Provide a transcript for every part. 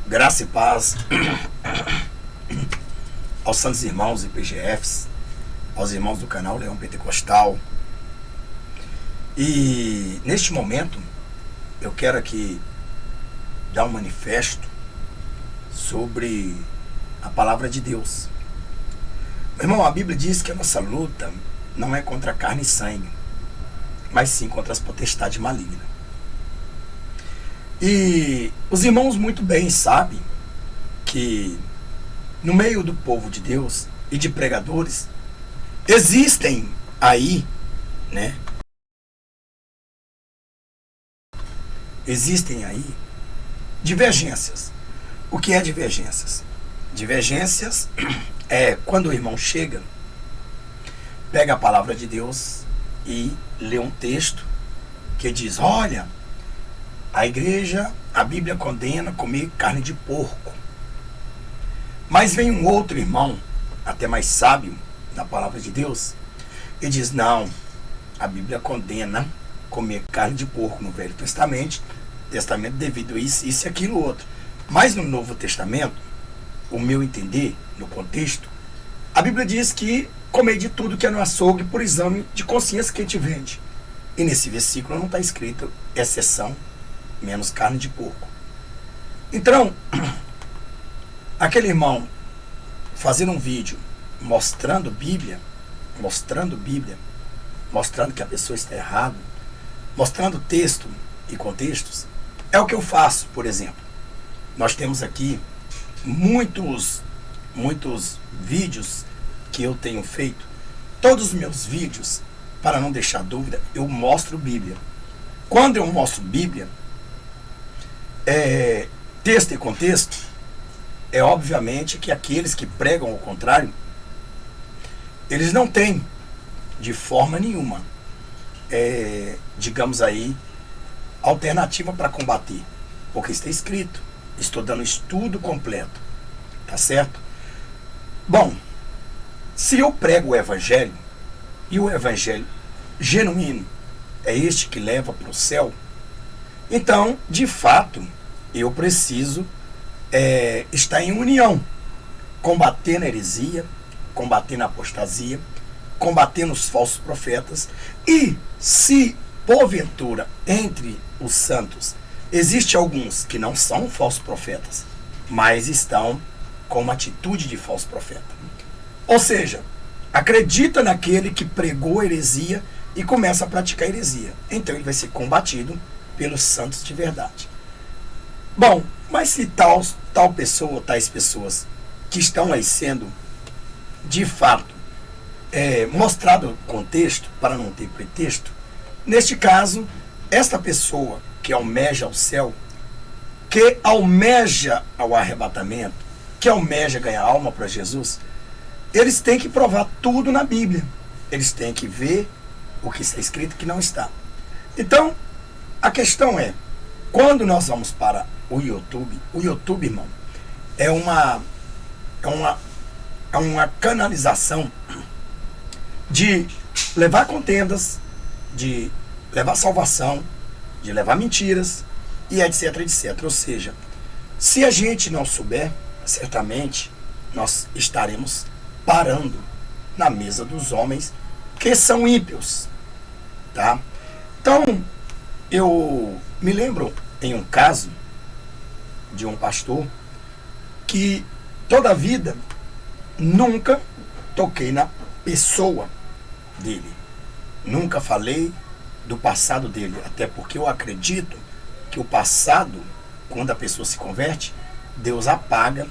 Graça e paz aos santos irmãos e PGFs, aos irmãos do canal Leão Pentecostal. E neste momento eu quero aqui dar um manifesto sobre a palavra de Deus. Meu irmão, a Bíblia diz que a nossa luta não é contra carne e sangue, mas sim contra as potestades malignas. E os irmãos muito bem sabem que no meio do povo de Deus e de pregadores existem aí, né? Existem aí divergências. O que é divergências? Divergências é quando o irmão chega, pega a palavra de Deus e lê um texto que diz: olha, a igreja, a Bíblia condena comer carne de porco. Mas vem um outro irmão, até mais sábio da palavra de Deus, e diz: não, a Bíblia condena comer carne de porco no Velho Testamento, devido a isso e aquilo outro. Mas no Novo Testamento, o meu entender, no contexto, a Bíblia diz que comer de tudo que é no açougue por exame de consciência que te vende. E nesse versículo não está escrito exceção, menos carne de porco. Então, aquele irmão fazendo um vídeo mostrando Bíblia, mostrando que a pessoa está errada, mostrando texto e contextos, é o que eu faço, por exemplo. Nós temos aqui muitos vídeos que eu tenho feito. Todos os meus vídeos, para não deixar dúvida, eu mostro Bíblia. Quando eu mostro Bíblia, texto e contexto, é obviamente que aqueles que pregam ao contrário, eles não têm de forma nenhuma, digamos aí, alternativa para combater, porque está escrito. Estou dando estudo completo, tá certo? Bom, se eu prego o evangelho, e o evangelho genuíno é este que leva para o céu, então, de fato, eu preciso estar em união, combatendo a heresia, combatendo a apostasia, combatendo os falsos profetas. E se porventura entre os santos existem alguns que não são falsos profetas, mas estão com uma atitude de falso profeta, ou seja, acredita naquele que pregou heresia e começa a praticar heresia, então ele vai ser combatido pelos santos de verdade. Bom, mas se tal pessoa, tais pessoas que estão aí sendo de fato mostrado o contexto para não ter pretexto, neste caso, esta pessoa que almeja ao céu, que almeja ao arrebatamento, que almeja ganhar alma para Jesus, eles têm que provar tudo na Bíblia. Eles têm que ver o que está escrito e que não está. Então, a questão é, quando nós vamos para o YouTube, irmão, é uma canalização de levar contendas, de levar salvação, de levar mentiras e etc, etc. Ou seja, se a gente não souber, certamente nós estaremos parando na mesa dos homens que são ímpios, tá? Então, eu me lembro em um caso de um pastor que toda a vida nunca toquei na pessoa dele, nunca falei do passado dele, até porque eu acredito que o passado, quando a pessoa se converte, Deus apaga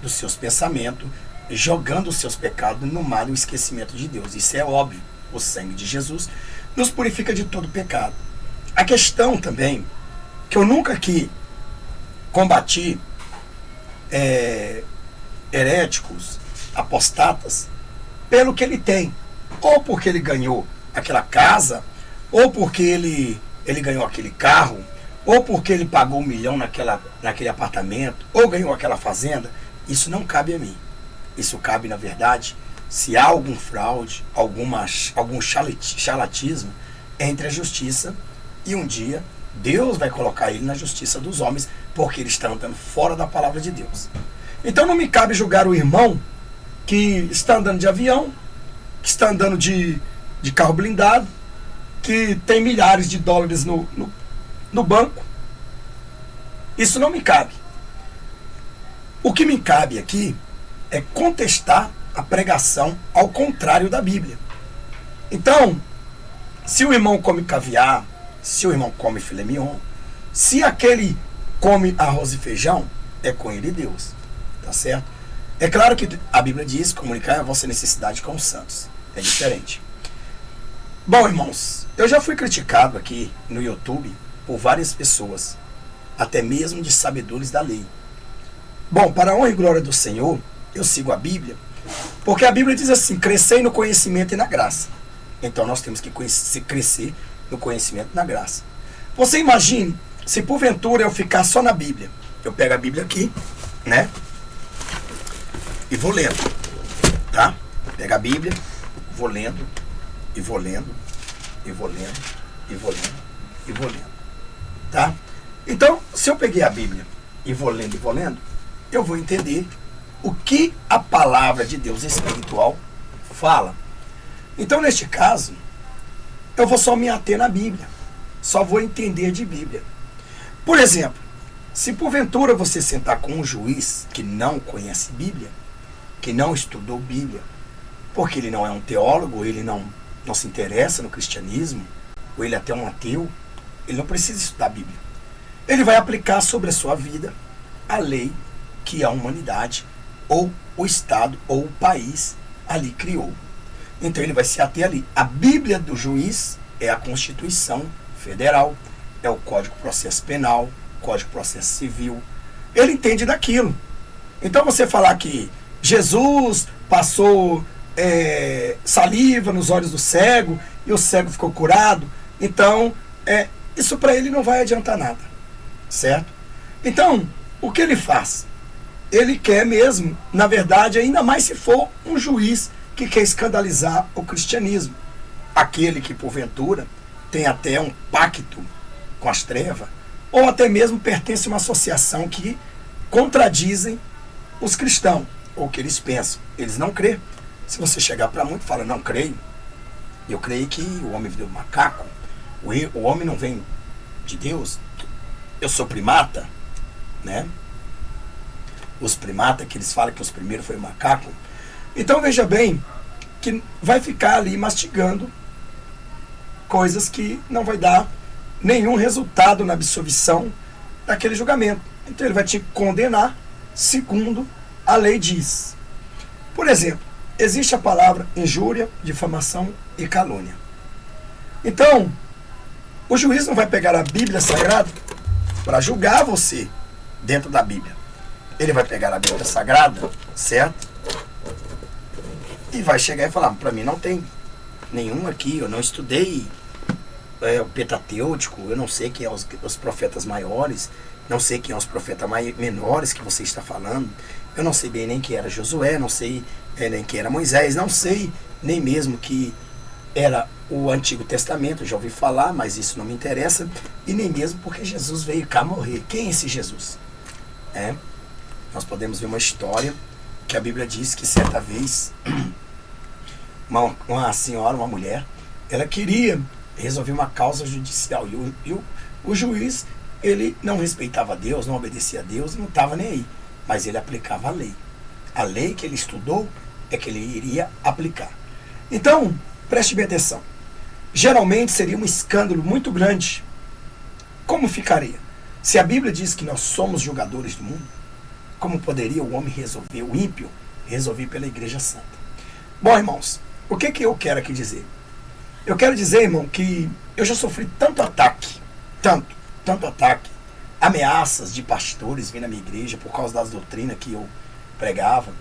dos seus pensamentos, jogando os seus pecados no mar e o esquecimento de Deus. Isso é óbvio. O sangue de Jesus nos purifica de todo pecado. A questão também, que eu nunca aqui combati heréticos, apostatas, pelo que ele tem, ou porque ele ganhou aquela casa, ou porque ele ganhou aquele carro, ou porque ele pagou 1 milhão naquele apartamento, ou ganhou aquela fazenda. Isso não cabe a mim. Isso cabe, na verdade, se há algum fraude, algum charlatismo entre a justiça, e um dia Deus vai colocar ele na justiça dos homens, porque ele está andando fora da palavra de Deus. Então não me cabe julgar o irmão que está andando de avião, que está andando de carro blindado, que tem milhares de dólares no banco. Isso não me cabe. O que me cabe aqui é contestar a pregação ao contrário da Bíblia. Então, se o irmão come caviar, se o irmão come filé mignon, se aquele come arroz e feijão, é com ele Deus. Tá certo? É claro que a Bíblia diz comunicar a vossa necessidade com os santos. É diferente. Bom, irmãos, eu já fui criticado aqui no YouTube por várias pessoas, até mesmo de sabedores da lei. Bom, para a honra e glória do Senhor, eu sigo a Bíblia, porque a Bíblia diz assim: crescei no conhecimento e na graça. Então nós temos que crescer no conhecimento e na graça. Você imagine se porventura eu ficar só na Bíblia. Eu pego a Bíblia aqui, né? E vou lendo, tá? Pega a Bíblia, vou lendo, e vou lendo, e vou lendo, e vou lendo, e vou lendo, tá? Então, se eu peguei a Bíblia e vou lendo, eu vou entender o que a palavra de Deus espiritual fala. Então, neste caso, eu vou só me ater na Bíblia, só vou entender de Bíblia. Por exemplo, se porventura você sentar com um juiz que não conhece Bíblia, que não estudou Bíblia, porque ele não é um teólogo, ele não se interessa no cristianismo, ou ele é até um ateu, ele não precisa estudar Bíblia. Ele vai aplicar sobre a sua vida a lei que a humanidade, ou o Estado, ou o país ali criou. Então ele vai se ater ali. A Bíblia do juiz é a Constituição Federal, é o Código de Processo Penal, Código de Processo Civil. Ele entende daquilo. Então você falar que Jesus passou saliva nos olhos do cego e o cego ficou curado, então isso para ele não vai adiantar nada, certo? Então, o que ele faz? Ele quer mesmo, na verdade, ainda mais se for um juiz que quer escandalizar o cristianismo, aquele que porventura tem até um pacto com as trevas, ou até mesmo pertence a uma associação que contradizem os cristãos, ou o que eles pensam. Eles não creem. Se você chegar para muito e falar, não creio, eu creio que o homem veio do macaco, o homem não vem de Deus, eu sou primata, né? Os primatas, que eles falam que os primeiros foi macaco. Então veja bem, que vai ficar ali mastigando coisas que não vai dar nenhum resultado na absolvição daquele julgamento. Então ele vai te condenar segundo a lei diz. Por exemplo, existe a palavra injúria, difamação e calúnia. Então, o juiz não vai pegar a Bíblia Sagrada para julgar você dentro da Bíblia. Ele vai pegar a Bíblia Sagrada, certo? E vai chegar e falar, para mim não tem nenhum aqui, eu não estudei o Pentateuco, eu não sei quem é os profetas maiores, não sei quem é os profetas menores que você está falando, eu não sei bem nem quem era Josué, não sei nem quem era Moisés, não sei nem mesmo que era o Antigo Testamento, já ouvi falar, mas isso não me interessa, e nem mesmo porque Jesus veio cá morrer. Quem é esse Jesus? Nós podemos ver uma história que a Bíblia diz que certa vez uma senhora, uma mulher, ela queria resolver uma causa judicial e o juiz, ele não respeitava Deus, não obedecia a Deus, não estava nem aí, mas ele aplicava a lei. A lei que ele estudou é que ele iria aplicar. Então, preste bem atenção. Geralmente seria um escândalo muito grande. Como ficaria? Se a Bíblia diz que nós somos julgadores do mundo, como poderia o homem resolver, o ímpio, resolver pela Igreja Santa? Bom, irmãos, o que eu quero aqui dizer? Eu quero dizer, irmão, que eu já sofri tanto ataque, tanto ataque, ameaças de pastores vindo na minha igreja por causa das doutrinas que eu pregava.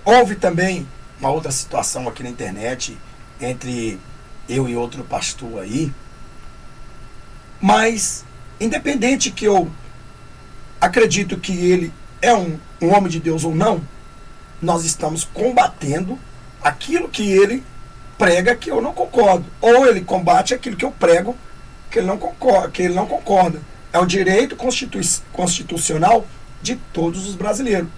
Houve também uma outra situação aqui na internet entre eu e outro pastor aí, mas independente que eu acredito que ele é um homem de Deus ou não, nós estamos combatendo aquilo que ele prega que eu não concordo, ou ele combate aquilo que eu prego que ele não concorda. É o direito constitucional de todos os brasileiros.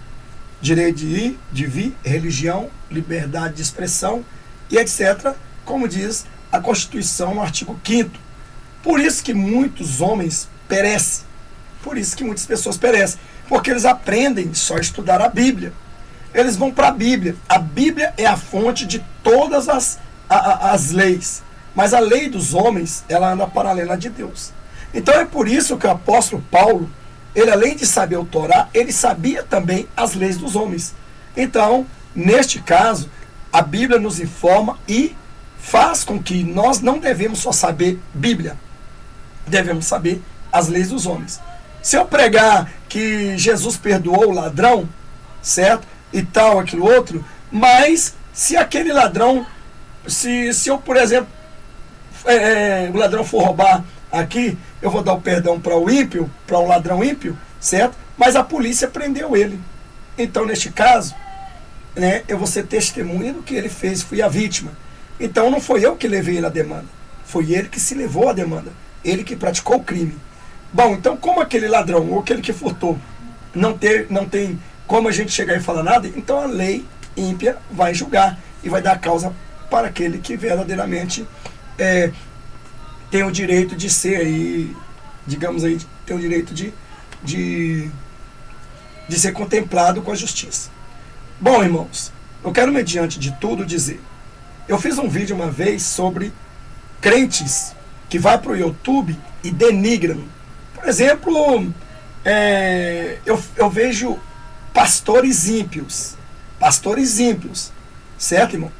Direito de ir, de vir, religião, liberdade de expressão e etc., como diz a Constituição no artigo 5º. Por isso que muitos homens perecem. Por isso que muitas pessoas perecem. Porque eles aprendem só a estudar a Bíblia. Eles vão para a Bíblia. A Bíblia é a fonte de todas as leis. Mas a lei dos homens, ela anda paralela de Deus. Então é por isso que o apóstolo Paulo, ele além de saber o Torá, ele sabia também as leis dos homens. Então, neste caso, a Bíblia nos informa e faz com que nós não devemos só saber Bíblia. Devemos saber as leis dos homens. Se eu pregar que Jesus perdoou o ladrão, certo? E tal, aquilo outro, mas se aquele ladrão, se eu, por exemplo, o ladrão for roubar aqui, eu vou dar o perdão para o ímpio, para um ladrão ímpio, certo? Mas a polícia prendeu ele. Então, neste caso, né, eu vou ser testemunha do que ele fez, fui a vítima. Então, não foi eu que levei ele à demanda, foi ele que se levou à demanda, ele que praticou o crime. Bom, então, como aquele ladrão, ou aquele que furtou, não tem como a gente chegar e falar nada, então a lei ímpia vai julgar e vai dar causa para aquele que verdadeiramente tem o direito de ser aí, digamos aí, tem o direito de ser contemplado com a justiça. Bom, irmãos, eu quero, mediante de tudo, dizer, eu fiz um vídeo uma vez sobre crentes que vai para o YouTube e denigram. Por exemplo, eu vejo pastores ímpios, certo, irmão?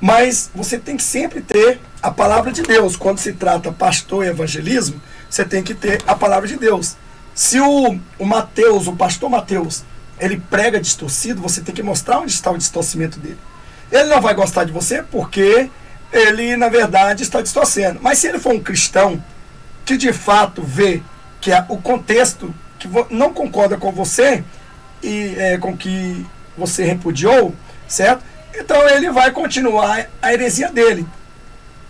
Mas você tem que sempre ter a palavra de Deus. Quando se trata pastor e evangelismo, você tem que ter a palavra de Deus. Se o pastor Mateus, ele prega distorcido, você tem que mostrar onde está o distorcimento dele. Ele não vai gostar de você porque ele, na verdade, está distorcendo. Mas se ele for um cristão que de fato vê que o contexto que não concorda com você e com que você repudiou, certo? Então ele vai continuar a heresia dele.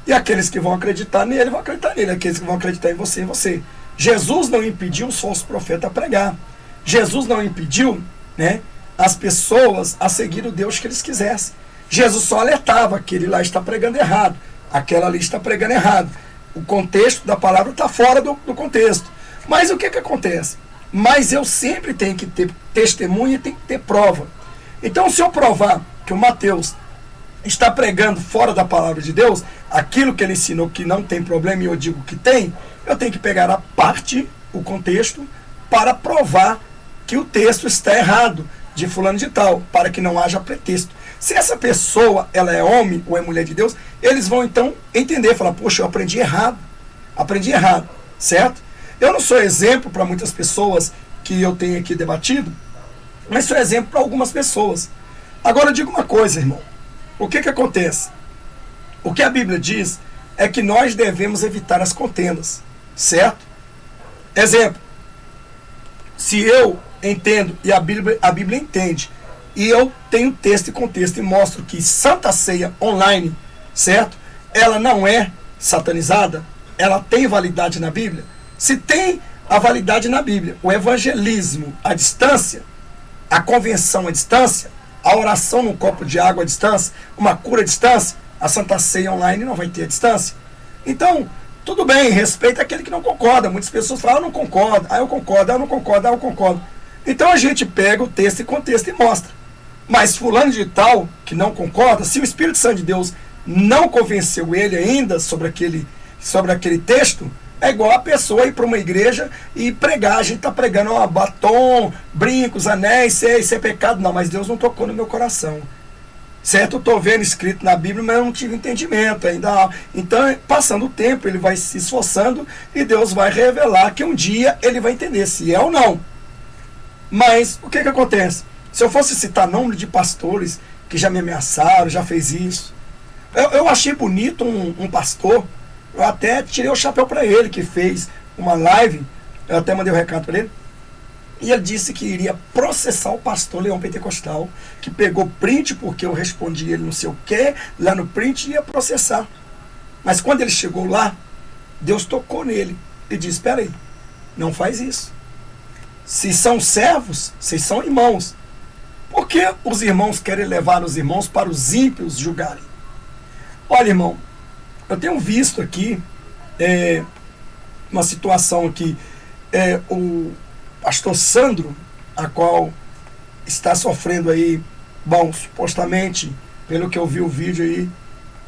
E aqueles que vão acreditar nele, vão acreditar nele. Aqueles que vão acreditar em você. Jesus não impediu os falsos profetas a pregar. Jesus não impediu, né, as pessoas a seguir o Deus que eles quisessem. Jesus só alertava, aquele lá está pregando errado, aquela ali está pregando errado. O contexto da palavra está fora do contexto. Mas o que acontece? Mas eu sempre tenho que ter testemunha e tenho que ter prova. Então, se eu provar que o Mateus está pregando fora da palavra de Deus, aquilo que ele ensinou que não tem problema e eu digo que tem, eu tenho que pegar a parte, o contexto, para provar que o texto está errado, de fulano de tal, para que não haja pretexto. Se essa pessoa, ela é homem ou é mulher de Deus, eles vão então entender, falar, poxa, eu aprendi errado, certo? Eu não sou exemplo para muitas pessoas que eu tenho aqui debatido, mas sou exemplo para algumas pessoas. Agora eu digo uma coisa, irmão. O que acontece? O que a Bíblia diz é que nós devemos evitar as contendas, certo? Exemplo, se eu entendo e a Bíblia entende, e eu tenho texto e contexto e mostro que Santa Ceia online, certo? Ela não é satanizada, ela tem validade na Bíblia. Se tem a validade na Bíblia, o evangelismo à distância, a convenção à distância, a oração num copo de água à distância, uma cura à distância, a Santa Ceia online não vai ter à distância. Então, tudo bem, respeita aquele que não concorda. Muitas pessoas falam, eu não concordo, eu concordo, eu não concordo, eu concordo. Então a gente pega o texto e contexto e mostra. Mas fulano de tal, que não concorda, se o Espírito Santo de Deus não convenceu ele ainda sobre aquele texto, é igual a pessoa ir para uma igreja e pregar. A gente está pregando batom, brincos, anéis, isso é pecado. Não, mas Deus não tocou no meu coração. Certo? Eu estou vendo escrito na Bíblia, mas eu não tive entendimento ainda. Então, passando o tempo, ele vai se esforçando e Deus vai revelar que um dia ele vai entender se é ou não. Mas o que acontece? Se eu fosse citar nome de pastores que já me ameaçaram, já fez isso. Eu achei bonito um pastor, eu até tirei o chapéu para ele, que fez uma live, eu até mandei um recado para ele, e ele disse que iria processar o pastor Leão Pentecostal, que pegou print porque eu respondi ele não sei o que, lá no print ia processar. Mas quando ele chegou lá, Deus tocou nele e disse, espera aí, Não faz isso. Se são servos, vocês são irmãos. Por que os irmãos querem levar os irmãos para os ímpios julgarem? Olha, irmão, eu tenho visto aqui uma situação aqui. O pastor Sandro, a qual está sofrendo aí, bom, supostamente, pelo que eu vi o vídeo aí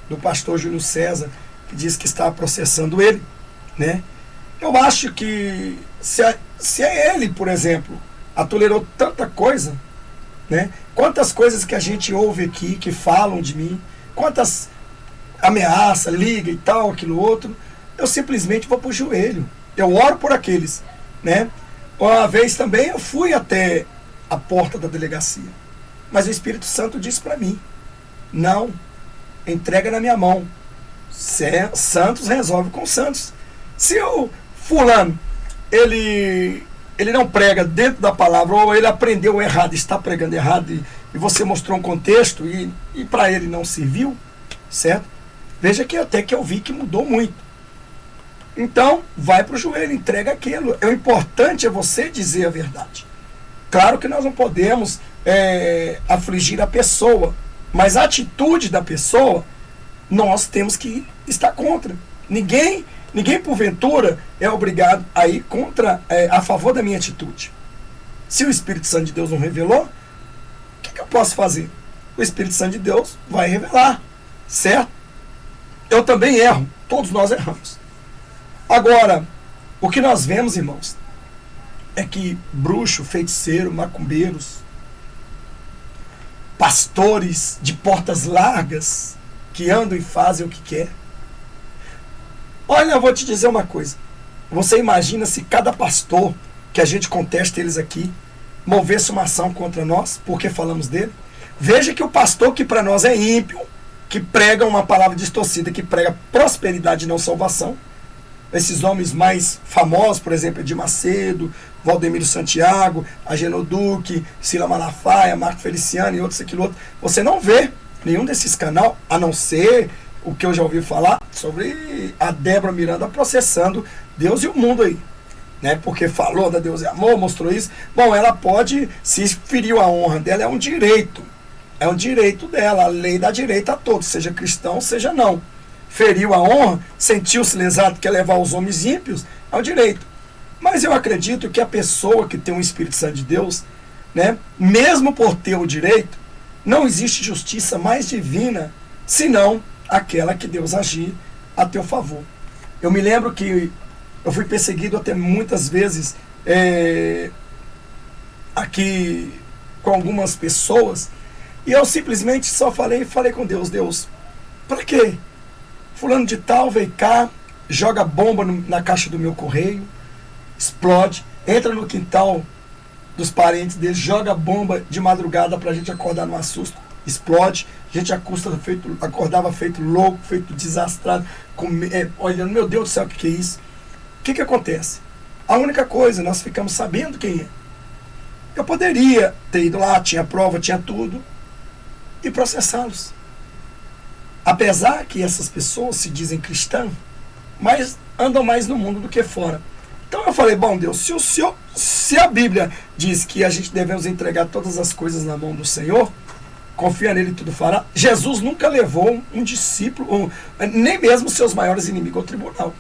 do pastor Júlio César, que diz que está processando ele, né? Eu acho que se é ele, por exemplo, tolerou tanta coisa, né? Quantas coisas que a gente ouve aqui, que falam de mim, quantas ameaças, liga e tal, aquilo outro, eu simplesmente vou pro joelho. Eu oro por aqueles, né? Uma vez também eu fui até a porta da delegacia, mas o Espírito Santo disse para mim, não, entrega na minha mão. Santos resolve com Santos. Se o fulano, ele não prega dentro da palavra, ou ele aprendeu errado, está pregando errado, e você mostrou um contexto, e para ele não serviu, certo? Veja que até que eu vi que mudou muito. Então, vai para o joelho, entrega aquilo. O importante é você dizer a verdade. Claro que nós não podemos afligir a pessoa, mas a atitude da pessoa, nós temos que estar contra. Ninguém porventura é obrigado a ir a favor da minha atitude. Se o Espírito Santo de Deus não revelou, o que eu posso fazer? O Espírito Santo de Deus vai revelar, certo? Eu também erro, todos nós erramos. Agora, o que nós vemos, irmãos, é que bruxo, feiticeiro, macumbeiros, pastores de portas largas, que andam e fazem o que quer. Olha, eu vou te dizer uma coisa. Você imagina se cada pastor, que a gente contesta eles aqui, movesse uma ação contra nós, porque falamos dele? Veja que o pastor que para nós é ímpio, que prega uma palavra distorcida, que prega prosperidade e não salvação, esses homens mais famosos, por exemplo, Edir Macedo, Valdemiro Santiago, Agenor Duque, Sila Malafaia, Marco Feliciano e outros, aquilo outro, você não vê nenhum desses canais, a não ser o que eu já ouvi falar sobre a Débora Miranda processando Deus e o mundo aí, né? Porque falou da Deus e Amor, mostrou isso. Bom, ela pode, se feriu a honra dela, é um direito dela, a lei dá direito a todos, seja cristão, seja não. Feriu a honra, sentiu-se lesado, quer levar os homens ímpios, é um direito. Mas eu acredito que a pessoa que tem o Espírito Santo de Deus, né, mesmo por ter o direito, não existe justiça mais divina, senão aquela que Deus agir a teu favor. Eu me lembro que eu fui perseguido até muitas vezes aqui com algumas pessoas, e eu simplesmente só falei com Deus, para quê? Fulano de tal veio cá, joga bomba na caixa do meu correio, explode, entra no quintal dos parentes dele, joga bomba de madrugada pra gente acordar num assusto, explode, a gente acordava feito louco, feito desastrado, olhando, meu Deus do céu, o que é isso? O que acontece? A única coisa, nós ficamos sabendo quem é. Eu poderia ter ido lá, tinha prova, tinha tudo, e processá-los. Apesar que essas pessoas se dizem cristãs, mas andam mais no mundo do que fora. Então eu falei, bom Deus, se a Bíblia diz que a gente devemos entregar todas as coisas na mão do Senhor, confia nele e tudo fará. Jesus nunca levou um discípulo, nem mesmo os seus maiores inimigos ao tribunal.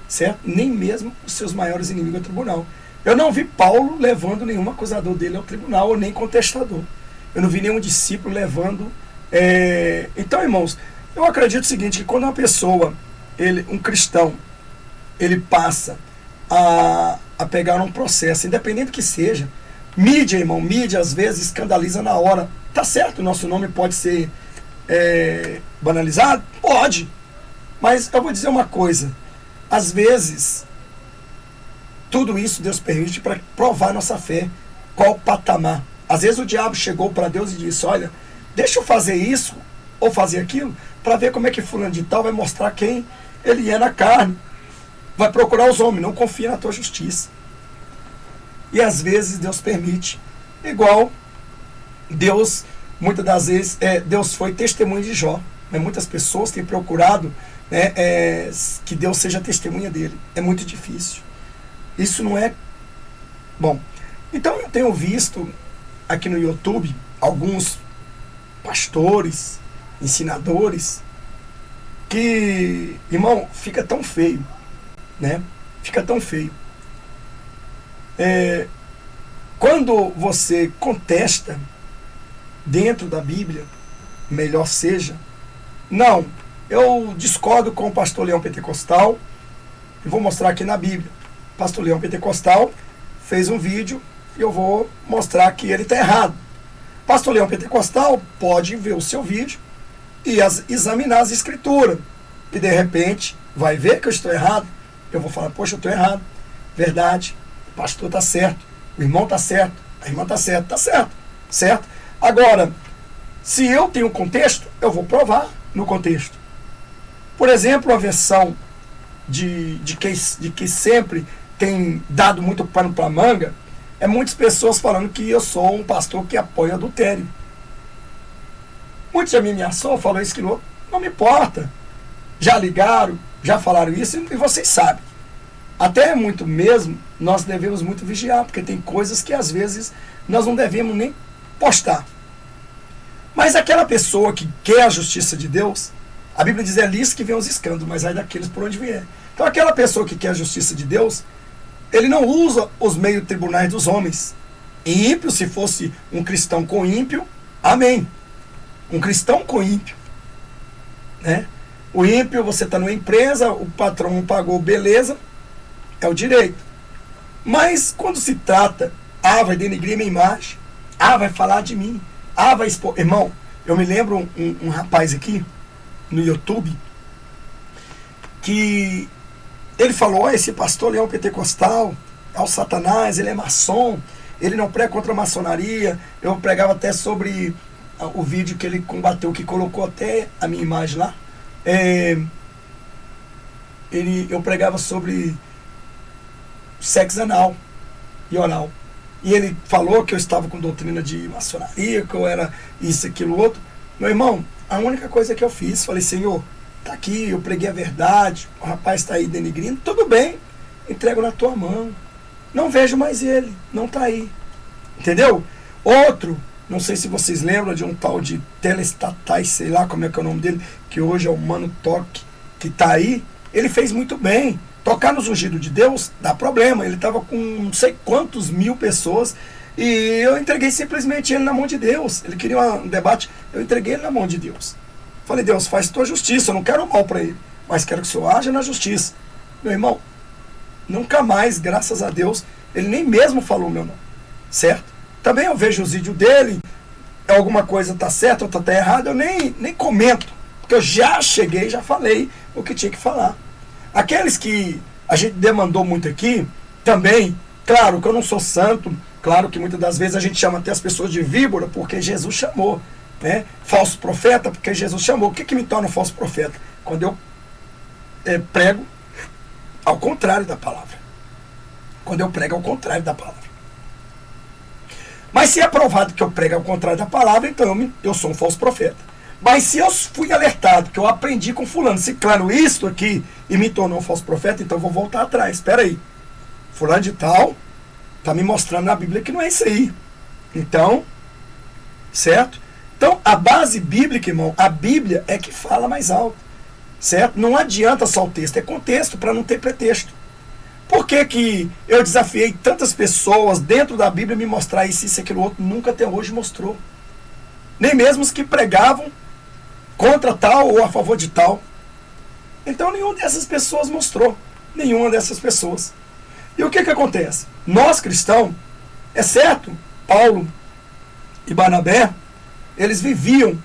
Certo? Nem mesmo os seus maiores inimigos ao tribunal. Eu não vi Paulo levando nenhum acusador dele ao tribunal, ou nem contestador. Eu não vi nenhum discípulo levando... Então, irmãos, eu acredito o seguinte, que quando uma pessoa, um cristão, ele passa a pegar um processo, independente que seja, mídia, irmão, mídia às vezes escandaliza na hora. Tá certo, o nosso nome pode ser banalizado? Pode. Mas eu vou dizer uma coisa, às vezes, tudo isso Deus permite para provar nossa fé, qual o patamar. Às vezes o diabo chegou para Deus e disse, olha, deixa eu fazer isso ou fazer aquilo para ver como é que fulano de tal vai mostrar quem ele é na carne. Vai procurar os homens, não confia na tua justiça. E às vezes Deus permite. Igual Deus, muitas das vezes, Deus foi testemunho de Jó. Mas muitas pessoas têm procurado que Deus seja testemunha dele. É muito difícil. Isso não é bom. Então eu tenho visto aqui no YouTube alguns pastores, ensinadores, que, irmão, fica tão feio, né? Fica tão feio. Quando você contesta dentro da Bíblia, melhor seja, não, eu discordo com o pastor Leão Pentecostal, e vou mostrar aqui na Bíblia. O pastor Leão Pentecostal fez um vídeo e eu vou mostrar que ele está errado. Pastor Leão Pentecostal pode ver o seu vídeo e examinar as escrituras. E de repente vai ver que eu estou errado. Eu vou falar, poxa, eu estou errado. Verdade, o pastor está certo, o irmão está certo, a irmã está certo, está certo, certo? Agora, se eu tenho contexto, eu vou provar no contexto. Por exemplo, a versão de que sempre tem dado muito pano para manga, é muitas pessoas falando que eu sou um pastor que apoia adultério. Muitos já me ameaçou, falou isso que não me importa. Já ligaram, já falaram isso e vocês sabem. Até muito mesmo, nós devemos muito vigiar, porque tem coisas que às vezes nós não devemos nem postar. Mas aquela pessoa que quer a justiça de Deus, a Bíblia diz, é lícito que vem os escândalos, mas aí daqueles por onde vier. Então aquela pessoa que quer a justiça de Deus, ele não usa os meios tribunais dos homens. E ímpio, se fosse um cristão com ímpio, amém. Um cristão com ímpio, né? O ímpio, você está numa empresa, o patrão não pagou, beleza, é o direito. Mas quando se trata, vai denegrir minha imagem, vai falar de mim, vai expor. Irmão, eu me lembro um rapaz aqui, no YouTube, que ele falou, esse pastor Leão Pentecostal é o Satanás, ele é maçom, ele não prega contra a maçonaria. Eu pregava até sobre o vídeo que ele combateu, que colocou até a minha imagem lá. Eu pregava sobre sexo anal e oral. E ele falou que eu estava com doutrina de maçonaria, que eu era isso, aquilo, outro. Meu irmão, a única coisa que eu fiz, falei, Senhor, tá aqui, eu preguei a verdade, o rapaz está aí denegrindo, tudo bem, entrego na tua mão. Não vejo mais ele, não está aí. Entendeu? Outro, não sei se vocês lembram de um tal de Telestatais, sei lá como é que é o nome dele, que hoje é o Mano Toque, que está aí. Ele fez muito bem. Tocar nos ungidos de Deus dá problema. Ele estava com não sei quantos mil pessoas e eu entreguei simplesmente ele na mão de Deus. Ele queria um debate, eu entreguei ele na mão de Deus. Falei, Deus, faz tua justiça, eu não quero mal para ele, mas quero que o Senhor haja na justiça. Meu irmão, nunca mais, graças a Deus, ele nem mesmo falou meu nome, certo? Também eu vejo os vídeos dele, alguma coisa está certa ou está errada, eu nem comento, porque eu já cheguei, já falei o que tinha que falar. Aqueles que a gente demandou muito aqui, também, claro que eu não sou santo, claro que muitas das vezes a gente chama até as pessoas de víbora, porque Jesus chamou, né? Falso profeta, porque Jesus chamou. O que me torna um falso profeta? Quando eu prego ao contrário da palavra. Quando eu prego ao contrário da palavra. Mas se é provado que eu prego ao contrário da palavra, então eu sou um falso profeta. Mas se eu fui alertado, que eu aprendi com fulano, se claro isto aqui e me tornou um falso profeta, então eu vou voltar atrás. Espera aí. Fulano de tal está me mostrando na Bíblia que não é isso aí. Então, certo? Então, a base bíblica, irmão, a Bíblia é que fala mais alto. Certo? Não adianta só o texto, é contexto para não ter pretexto. Por que eu desafiei tantas pessoas dentro da Bíblia me mostrar isso, aquilo, outro? Nunca até hoje mostrou. Nem mesmo os que pregavam contra tal ou a favor de tal. Então nenhuma dessas pessoas mostrou. Nenhuma dessas pessoas. E o que acontece? Nós cristãos, é certo, Paulo e Barnabé, eles viviam,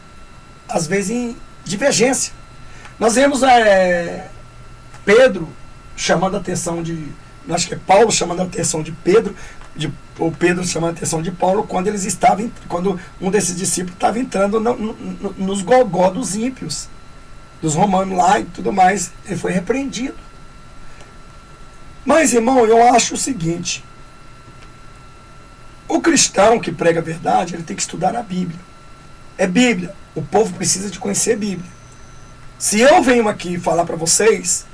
às vezes, em divergência. Nós vemos Pedro chamando a atenção acho que é Paulo chamando a atenção de Pedro, ou Pedro chamando a atenção de Paulo, quando um desses discípulos estava entrando nos gogó dos ímpios, dos romanos lá e tudo mais. Ele foi repreendido. Mas, irmão, eu acho o seguinte: o cristão que prega a verdade, ele tem que estudar a Bíblia. É Bíblia. O povo precisa de conhecer a Bíblia. Se eu venho aqui falar para vocês,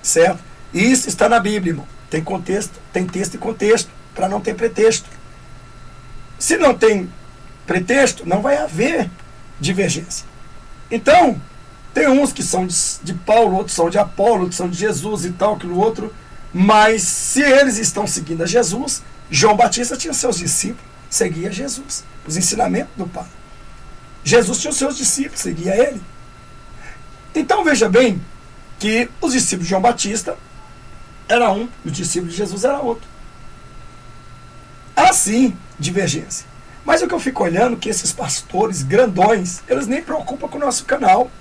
certo? Isso está na Bíblia, irmão. Tem contexto, tem texto e contexto, para não ter pretexto. Se não tem pretexto, não vai haver divergência. Então, tem uns que são de Paulo, outros são de Apolo, outros são de Jesus e tal, aquilo outro, mas se eles estão seguindo a Jesus, João Batista tinha seus discípulos, seguia Jesus, os ensinamentos do Pai. Jesus tinha os seus discípulos, seguia ele. Então veja bem que os discípulos de João Batista era um, e os discípulos de Jesus era outro. Há sim divergência. Mas o que eu fico olhando é que esses pastores grandões, eles nem preocupam com o nosso canal.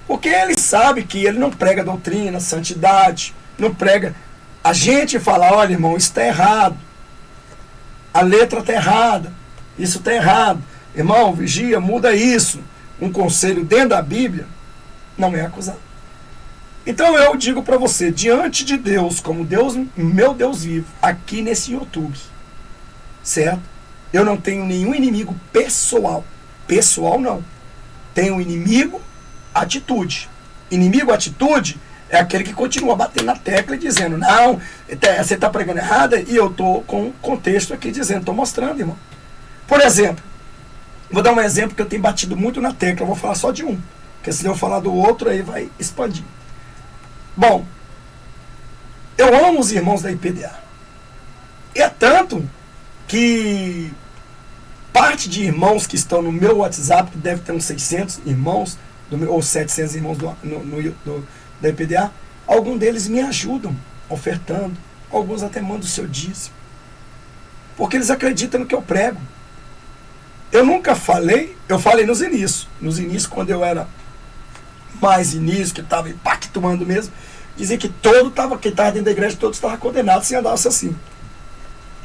Porque eles sabem que ele não prega doutrina, santidade, não prega. A gente fala, olha irmão, isso está errado. A letra está errada. Isso está errado. Irmão, vigia, muda isso. Um conselho dentro da Bíblia não é acusado. Então eu digo para você, diante de Deus, como Deus, meu Deus vivo, aqui nesse YouTube, certo? Eu não tenho nenhum inimigo pessoal. Pessoal não. Tenho inimigo atitude. Inimigo atitude é aquele que continua batendo na tecla e dizendo, não, você está pregando errada, e eu estou com contexto aqui dizendo, estou mostrando, irmão. Por exemplo, vou dar um exemplo que eu tenho batido muito na tecla, eu vou falar só de um, porque se eu falar do outro, aí vai expandir. Bom, eu amo os irmãos da IPDA. E é tanto que parte de irmãos que estão no meu WhatsApp, que deve ter uns 600 irmãos, ou 700 irmãos da IPDA, alguns deles me ajudam ofertando, alguns até mandam o seu dízimo. Porque eles acreditam no que eu prego. Eu nunca falei, eu falei nos inícios, quando eu era mais início, que estava impactuando mesmo, dizia que quem estava dentro da igreja, todos estavam condenados se andasse assim.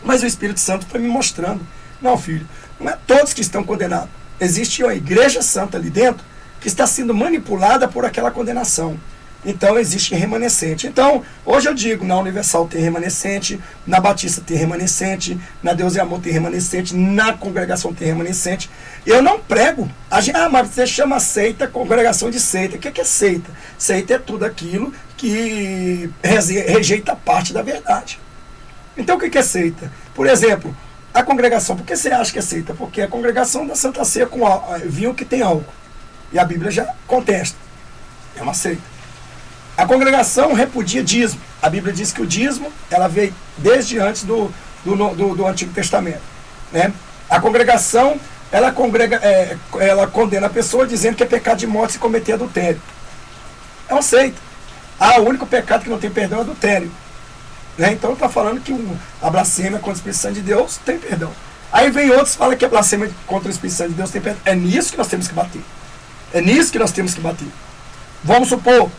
Mas o Espírito Santo foi me mostrando, não filho, não é todos que estão condenados. Existe uma igreja santa ali dentro que está sendo manipulada por aquela condenação. Então existe remanescente. Então, hoje eu digo, na Universal tem remanescente, na Batista tem remanescente, na Deus e Amor tem remanescente, na congregação tem remanescente. Eu não prego. Mas você chama seita, congregação de seita. O que é seita? Seita é tudo aquilo que rejeita parte da verdade. Então o que é seita? Por exemplo, a congregação, por que você acha que é seita? Porque a congregação da Santa Ceia com vinho que tem álcool. E a Bíblia já contesta. É uma seita. A congregação repudia dízimo. A Bíblia diz que o dízimo, ela veio desde antes do Antigo Testamento. Né? A congregação, ela condena a pessoa dizendo que é pecado de morte se cometer adultério. É uma seita. O único pecado que não tem perdão é adultério. Né? Então está falando que a blasfêmia contra o Espírito Santo de Deus tem perdão. Aí vem outros que falam que a blasfêmia contra o Espírito Santo de Deus tem perdão. É nisso que nós temos que bater. É nisso que nós temos que bater. Vamos supor,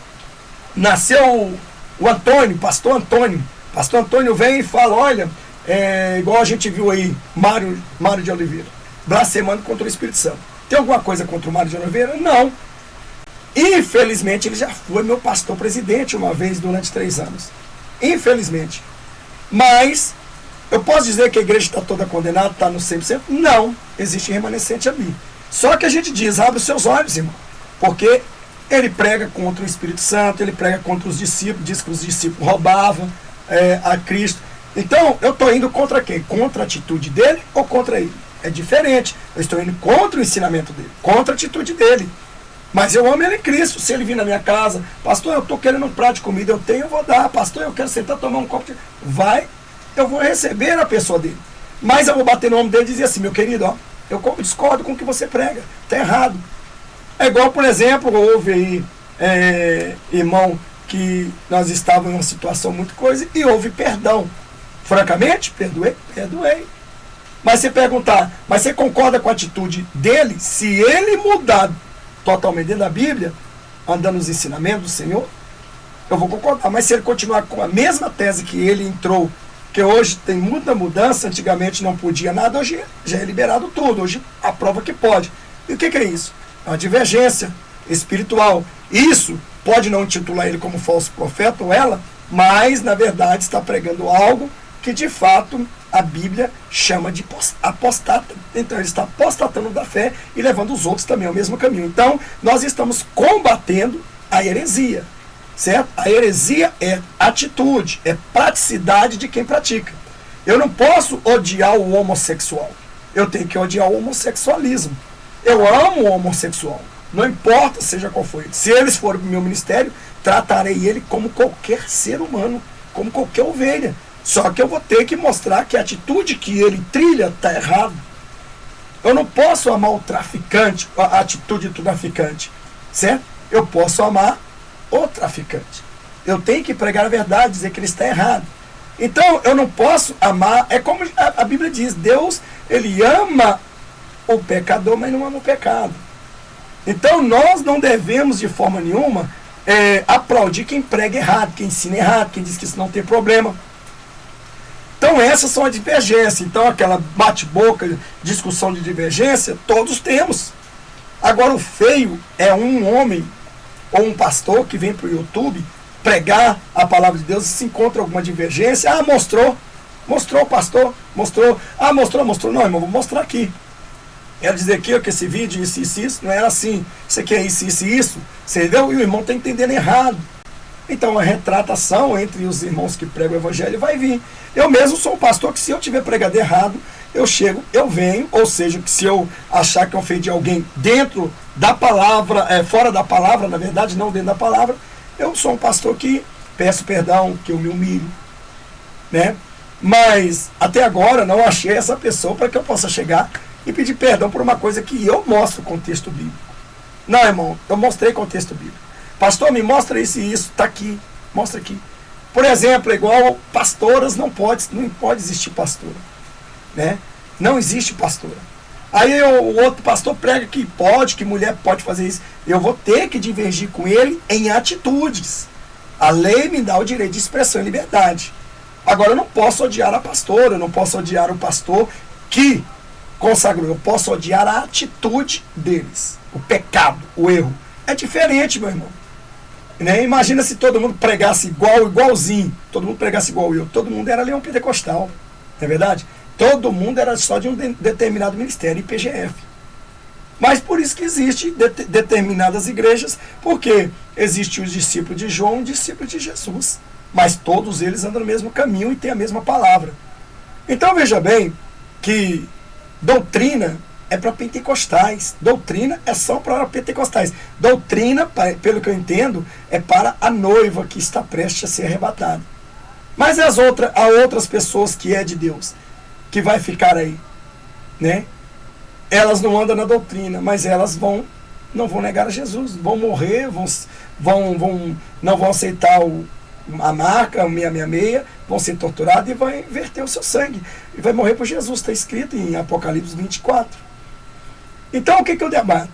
nasceu o Antônio, pastor Antônio. Pastor Antônio vem e fala, olha, igual a gente viu aí, Mário de Oliveira, blasfemando contra o Espírito Santo. Tem alguma coisa contra o Mário de Oliveira? Não. Infelizmente, ele já foi meu pastor presidente uma vez durante 3 anos. Infelizmente. Mas, eu posso dizer que a igreja está toda condenada, está no 100%? Não. Existe remanescente ali. Só que a gente diz, abre os seus olhos, irmão. Porque ele prega contra o Espírito Santo, ele prega contra os discípulos, diz que os discípulos roubavam a Cristo. Então, eu estou indo contra quem? Contra a atitude dele ou contra ele? É diferente. Eu estou indo contra o ensinamento dele, contra a atitude dele. Mas eu amo ele em Cristo. Se ele vir na minha casa, pastor, eu estou querendo um prato de comida, eu vou dar. Pastor, eu quero sentar, tomar um copo de... Vai, eu vou receber a pessoa dele. Mas eu vou bater no ombro dele e dizer assim, meu querido, ó, eu discordo com o que você prega, está errado. É igual, por exemplo, houve aí, irmão, que nós estávamos em uma situação muito coisa e houve perdão. Francamente, perdoei. Mas você perguntar, mas você concorda com a atitude dele? Se ele mudar totalmente dentro da Bíblia, andando nos ensinamentos do Senhor, eu vou concordar. Mas se ele continuar com a mesma tese que ele entrou, que hoje tem muita mudança, antigamente não podia nada, hoje já é liberado tudo, hoje a prova que pode. E o que é isso? É uma divergência espiritual. Isso pode não titular ele como falso profeta ou ela, mas na verdade está pregando algo que de fato a Bíblia chama de apostata. Então ele está apostatando da fé e levando os outros também ao mesmo caminho. Então nós estamos combatendo a heresia. certo? A heresia é atitude, é praticidade de quem pratica. Eu não posso odiar o homossexual. Eu tenho que odiar o homossexualismo. Eu amo o homossexual. Não importa seja qual for ele. Se eles forem para o meu ministério, tratarei ele como qualquer ser humano, como qualquer ovelha. Só que eu vou ter que mostrar que a atitude que ele trilha está errada. Eu não posso amar o traficante, a atitude do traficante, certo? Eu posso amar o traficante. Eu tenho que pregar a verdade, dizer que ele está errado. Então, eu não posso amar, é como a Bíblia diz, Deus, ele ama o pecador, mas não ama o pecado. Então, nós não devemos, de forma nenhuma, aplaudir quem prega errado, quem ensina errado, quem diz que isso não tem problema. Então, essas são as divergências. Então, aquela bate-boca, discussão de divergência, todos temos. Agora, o feio é um homem ou um pastor que vem para o YouTube pregar a palavra de Deus e se encontra alguma divergência. Ah, mostrou, pastor, mostrou. Ah, mostrou. Não, irmão, vou mostrar aqui. Quero dizer aqui que esse vídeo, isso, não era assim. Isso aqui é isso, isso. Você entendeu? E o irmão está entendendo errado. Então, a retratação entre os irmãos que pregam o evangelho vai vir. Eu mesmo sou um pastor que, se eu tiver pregado errado, eu chego, eu venho, ou seja, que se eu achar que eu ofendi alguém dentro da palavra, fora da palavra, na verdade, não dentro da palavra, eu sou um pastor que peço perdão, que eu me humilho, né? Mas, até agora, não achei essa pessoa para que eu possa chegar e pedir perdão por uma coisa que eu mostro o contexto bíblico. Não, irmão, eu mostrei contexto bíblico. Pastor, me mostra isso e isso, está aqui, mostra aqui. Por exemplo, igual pastoras, não pode existir pastora, né? Não existe pastora. Aí o outro pastor prega que pode, que mulher pode fazer isso. Eu vou ter que divergir com ele em atitudes. A lei me dá o direito de expressão e liberdade. Agora, eu não posso odiar a pastora, eu não posso odiar o pastor que consagrou. Eu posso odiar a atitude deles, o pecado, o erro. É diferente, meu irmão. Né? Imagina se todo mundo pregasse igualzinho, todo mundo pregasse igual eu, todo mundo era leão pentecostal, não é verdade? Todo mundo era só de um determinado ministério, IPGF. Mas por isso que existe determinadas igrejas, porque existe os discípulos de João e os discípulos de Jesus. Mas todos eles andam no mesmo caminho e têm a mesma palavra. Então veja bem que doutrina é para pentecostais. Doutrina é só para pentecostais. Doutrina, pelo que eu entendo, é para a noiva que está prestes a ser arrebatada. Mas há outras pessoas que é de Deus, que vai ficar aí, né? Elas não andam na doutrina, mas elas não vão negar a Jesus, vão morrer, não vão aceitar a marca, a 666, vão ser torturados e vai verter o seu sangue. E vai morrer por Jesus, está escrito em Apocalipse 24. Então, o que eu debato?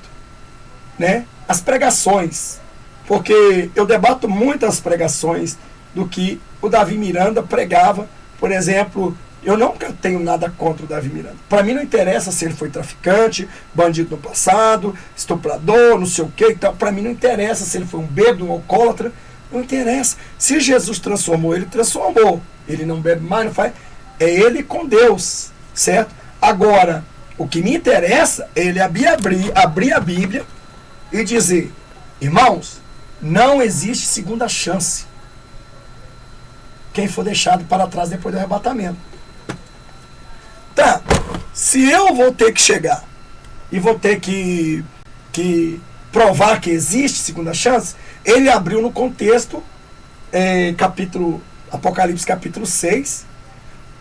Né? As pregações. Porque eu debato muitas pregações do que o Davi Miranda pregava. Por exemplo, eu nunca tenho nada contra o Davi Miranda. Para mim não interessa se ele foi traficante, bandido no passado, estuprador, não sei o que. Então, para mim não interessa se ele foi um bêbado, um alcoólatra. Não interessa. Se Jesus transformou, ele transformou. Ele não bebe mais, não faz. É ele com Deus, certo? Agora, o que me interessa é ele abrir a Bíblia e dizer: irmãos, não existe segunda chance. Quem for deixado para trás depois do arrebatamento. Tá, se eu vou ter que chegar e vou ter que provar que existe segunda chance, ele abriu no contexto, Apocalipse capítulo 6,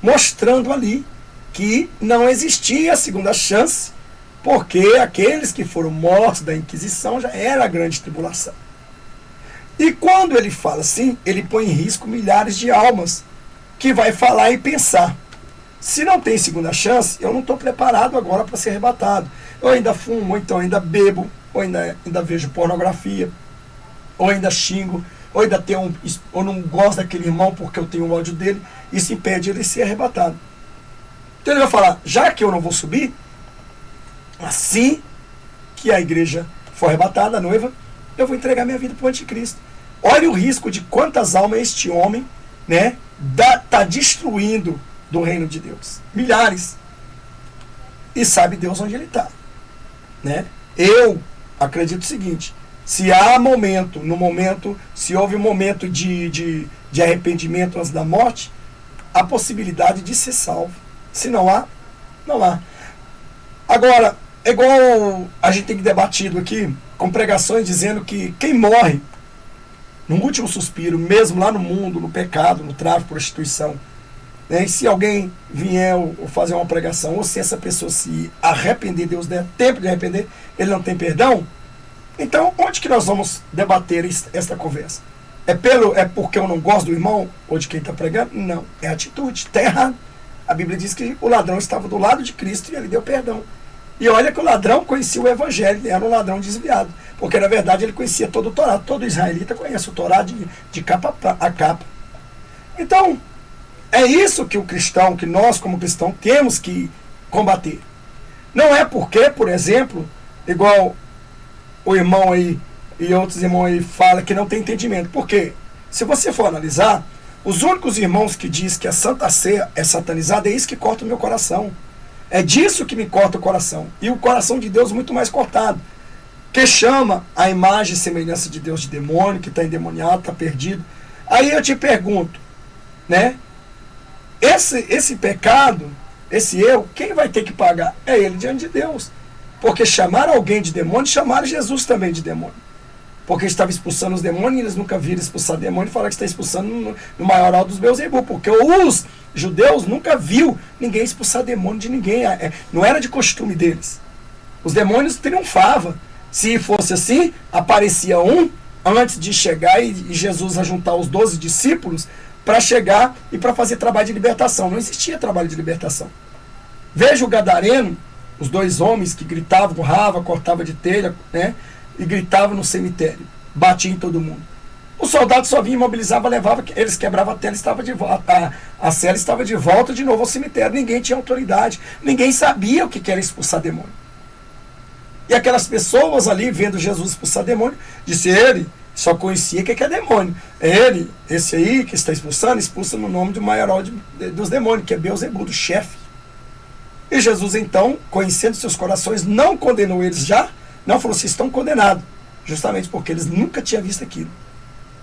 mostrando ali que não existia segunda chance, porque aqueles que foram mortos da Inquisição já era a grande tribulação. E quando ele fala assim, ele põe em risco milhares de almas, que vai falar e pensar: se não tem segunda chance, eu não estou preparado agora para ser arrebatado. Eu ainda fumo, ou então ainda bebo, ou ainda vejo pornografia, ou ainda xingo, ou ainda ou não gosto daquele irmão porque eu tenho ódio dele. Isso impede ele de ser arrebatado. Então ele vai falar: já que eu não vou subir, assim que a igreja for arrebatada, a noiva, eu vou entregar minha vida para o anticristo. Olha o risco de quantas almas este homem, né, tá destruindo do reino de Deus. Milhares. E sabe Deus onde ele está. Né? Eu acredito o seguinte: Se há momento, se houve um momento de arrependimento antes da morte, há possibilidade de ser salvo. Se não há, não há. Agora, é igual a gente tem debatido aqui, com pregações dizendo que quem morre no último suspiro, mesmo lá no mundo, no pecado, no tráfico, prostituição, né, e se alguém vier ou fazer uma pregação, ou se essa pessoa se arrepender, Deus der tempo de arrepender, ele não tem perdão, então onde que nós vamos debater esta conversa? É porque eu não gosto do irmão ou de quem está pregando? Não, é atitude, está errado. A Bíblia diz que o ladrão estava do lado de Cristo e ele deu perdão. E olha que o ladrão conhecia o Evangelho, era um ladrão desviado. Porque, na verdade, ele conhecia todo o Torá. Todo israelita conhece o Torá de capa a capa. Então, é isso que o cristão, que nós como cristão, temos que combater. Não é porque, por exemplo, igual o irmão aí e outros irmãos aí falam que não tem entendimento. Por quê? Se você for analisar, os únicos irmãos que diz que a Santa Ceia é satanizada, é isso que corta o meu coração. É disso que me corta o coração. E o coração de Deus muito mais cortado. Que chama a imagem e semelhança de Deus de demônio, que está endemoniado, está perdido. Aí eu te pergunto, né? Esse pecado, esse erro, quem vai ter que pagar? É ele diante de Deus. Porque chamaram alguém de demônio, chamaram Jesus também de demônio. Porque estava expulsando os demônios e eles nunca viram expulsar demônio e falaram que está expulsando no maioral dos Beelzebub. Porque os judeus nunca viu ninguém expulsar demônio de ninguém. Não era de costume deles. Os demônios triunfavam. Se fosse assim, aparecia um antes de chegar e Jesus a juntar os 12 discípulos para chegar e para fazer trabalho de libertação. Não existia trabalho de libertação. Veja o Gadareno, os dois homens que gritavam, urravam, cortavam de telha, né? E gritavam no cemitério, batiam em todo mundo. O soldado só vinha, imobilizava, levava, eles quebravam a tela, estava de volta, a cela estava de volta de novo ao cemitério. Ninguém tinha autoridade, ninguém sabia o que era expulsar demônio. E aquelas pessoas ali, vendo Jesus expulsar demônio, disse, ele só conhecia o que é demônio. Ele, esse aí que está expulsando, expulsa no nome do maioral dos demônios, que é Beelzebub, do chefe. E Jesus, então, conhecendo seus corações, não condenou eles já, não falou, vocês estão condenados, justamente porque eles nunca tinham visto aquilo.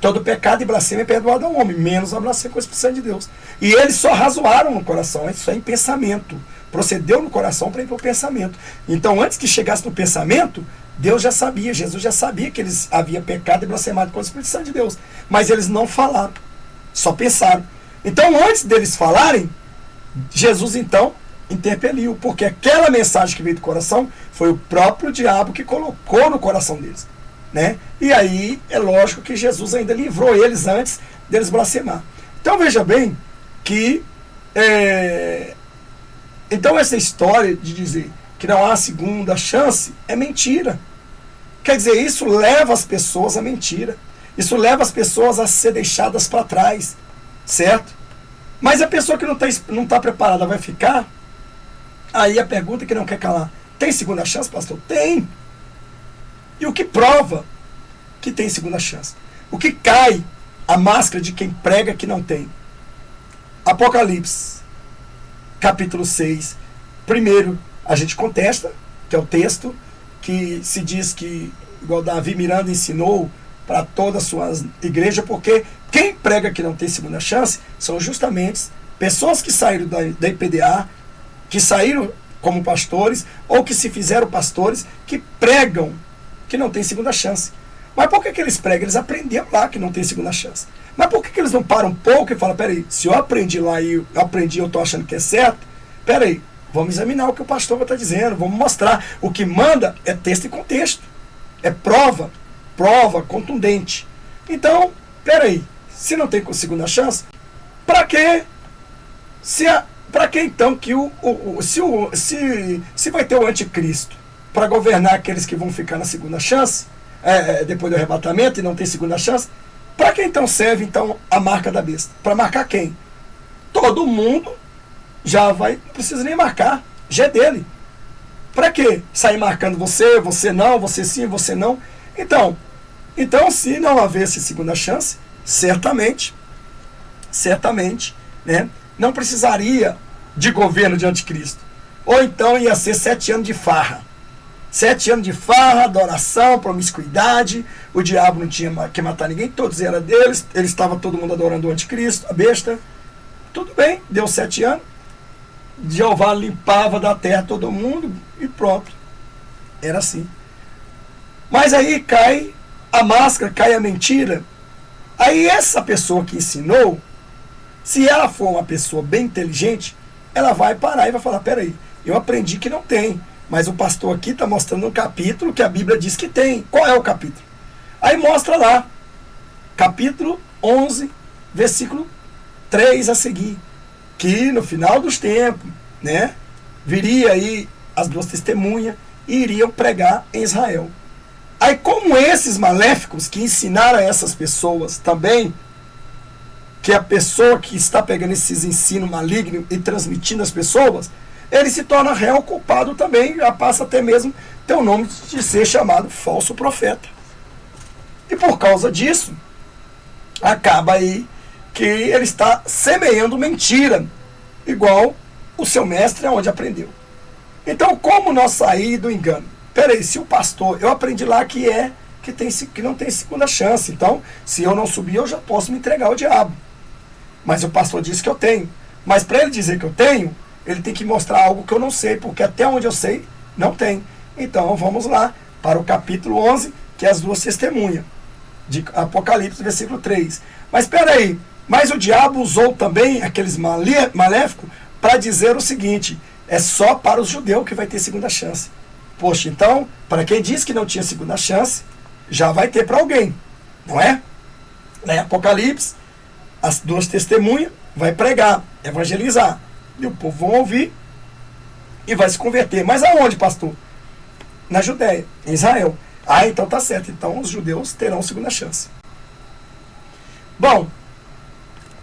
Todo pecado e blasfêmia é perdoado ao homem, menos a blasfêmia com a expulsão de Deus. E eles só razoaram no coração, isso é em pensamento. Procedeu no coração para ir para o pensamento. Então, antes que chegasse no pensamento, Deus já sabia, Jesus já sabia que eles haviam pecado e blasfemado com a expulsão de Deus. Mas eles não falaram, só pensaram. Então, antes deles falarem, Jesus, então, interpeliu, porque aquela mensagem que veio do coração foi o próprio diabo que colocou no coração deles, né? E aí é lógico que Jesus ainda livrou eles antes deles blasfemar. Então veja bem que então essa história de dizer que não há segunda chance é mentira. Quer dizer, isso leva as pessoas à mentira, isso leva as pessoas a ser deixadas para trás, certo? Mas a pessoa que não tá preparada vai ficar. Aí a pergunta que não quer calar, tem segunda chance, pastor? Tem. E o que prova que tem segunda chance? O que cai a máscara de quem prega que não tem? Apocalipse, capítulo 6. Primeiro, a gente contesta, que é o texto, que se diz que, igual Davi Miranda ensinou para todas as suas igrejas, porque quem prega que não tem segunda chance são justamente pessoas que saíram da IPDA, que saíram como pastores, ou que se fizeram pastores, que pregam que não tem segunda chance. Mas por que eles pregam? Eles aprenderam lá que não tem segunda chance. Mas por que eles não param um pouco e falam, peraí, se eu aprendi lá e eu aprendi, eu estou achando que é certo, peraí, vamos examinar o que o pastor está dizendo, vamos mostrar. O que manda é texto e contexto. É prova contundente. Então, peraí, se não tem segunda chance, para quê? Para que então que se vai ter o anticristo para governar aqueles que vão ficar na segunda chance, depois do arrebatamento e não tem segunda chance, para que então serve então a marca da besta? Para marcar quem? Todo mundo já vai, não precisa nem marcar, já é dele. Para que sair marcando você não, você sim, você não? Então se não havesse segunda chance, certamente, né, não precisaria de governo de anticristo. Ou então ia ser 7 anos de farra. 7 anos de farra, adoração, promiscuidade, o diabo não tinha que matar ninguém, todos eram deles, eles estavam todo mundo adorando o anticristo, a besta. Tudo bem, deu 7 anos, Jeová limpava da terra todo mundo e pronto. Era assim. Mas aí cai a máscara, cai a mentira. Aí essa pessoa que ensinou, se ela for uma pessoa bem inteligente, ela vai parar e vai falar, peraí, eu aprendi que não tem, mas o pastor aqui está mostrando um capítulo que a Bíblia diz que tem. Qual é o capítulo? Aí mostra lá, capítulo 11, versículo 3 a seguir, que no final dos tempos, né, viria aí as 2 testemunhas e iriam pregar em Israel. Aí como esses maléficos que ensinaram a essas pessoas também, que a pessoa que está pegando esses ensinos malignos e transmitindo às pessoas, ele se torna réu culpado também, já passa até mesmo ter o nome de ser chamado falso profeta. E por causa disso, acaba aí que ele está semeando mentira, igual o seu mestre aonde aprendeu. Então, como nós sair do engano? Peraí, se o pastor, eu aprendi lá que não tem segunda chance, então, se eu não subir, eu já posso me entregar ao diabo. Mas o pastor disse que eu tenho. Mas para ele dizer que eu tenho, ele tem que mostrar algo que eu não sei, porque até onde eu sei, não tem. Então, vamos lá para o capítulo 11, que é as 2 testemunhas, de Apocalipse, versículo 3. Mas espera aí, mas o diabo usou também aqueles maléficos para dizer o seguinte, é só para os judeus que vai ter segunda chance. Poxa, então, para quem disse que não tinha segunda chance, já vai ter para alguém, não é? Em Apocalipse, as 2 testemunhas vai pregar, evangelizar, e o povo vai ouvir e vai se converter. Mas aonde, pastor? Na Judéia, em Israel. Ah, então tá certo, então os judeus terão segunda chance. Bom,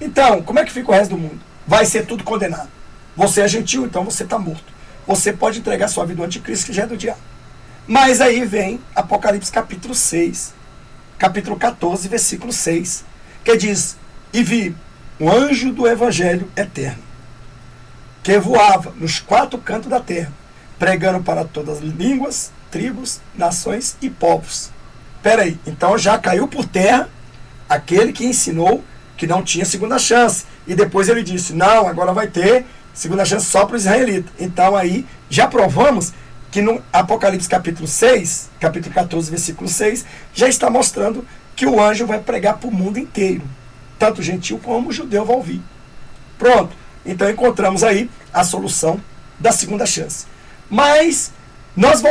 então, como é que fica o resto do mundo? Vai ser tudo condenado. Você é gentil, então você está morto. Você pode entregar sua vida ao anticristo, que já é do diabo. Mas aí vem Apocalipse capítulo 6, capítulo 14, versículo 6, que diz, e vi um anjo do evangelho eterno, que voava nos 4 cantos da terra, pregando para todas as línguas, tribos, nações e povos. Peraí, então já caiu por terra aquele que ensinou que não tinha segunda chance. E depois ele disse, não, agora vai ter segunda chance só para o israelita. Então aí já provamos que no Apocalipse capítulo 6, capítulo 14, versículo 6, já está mostrando que o anjo vai pregar para o mundo inteiro. Tanto o gentil como o judeu vai ouvir. Pronto. Então encontramos aí a solução da segunda chance. Mas nós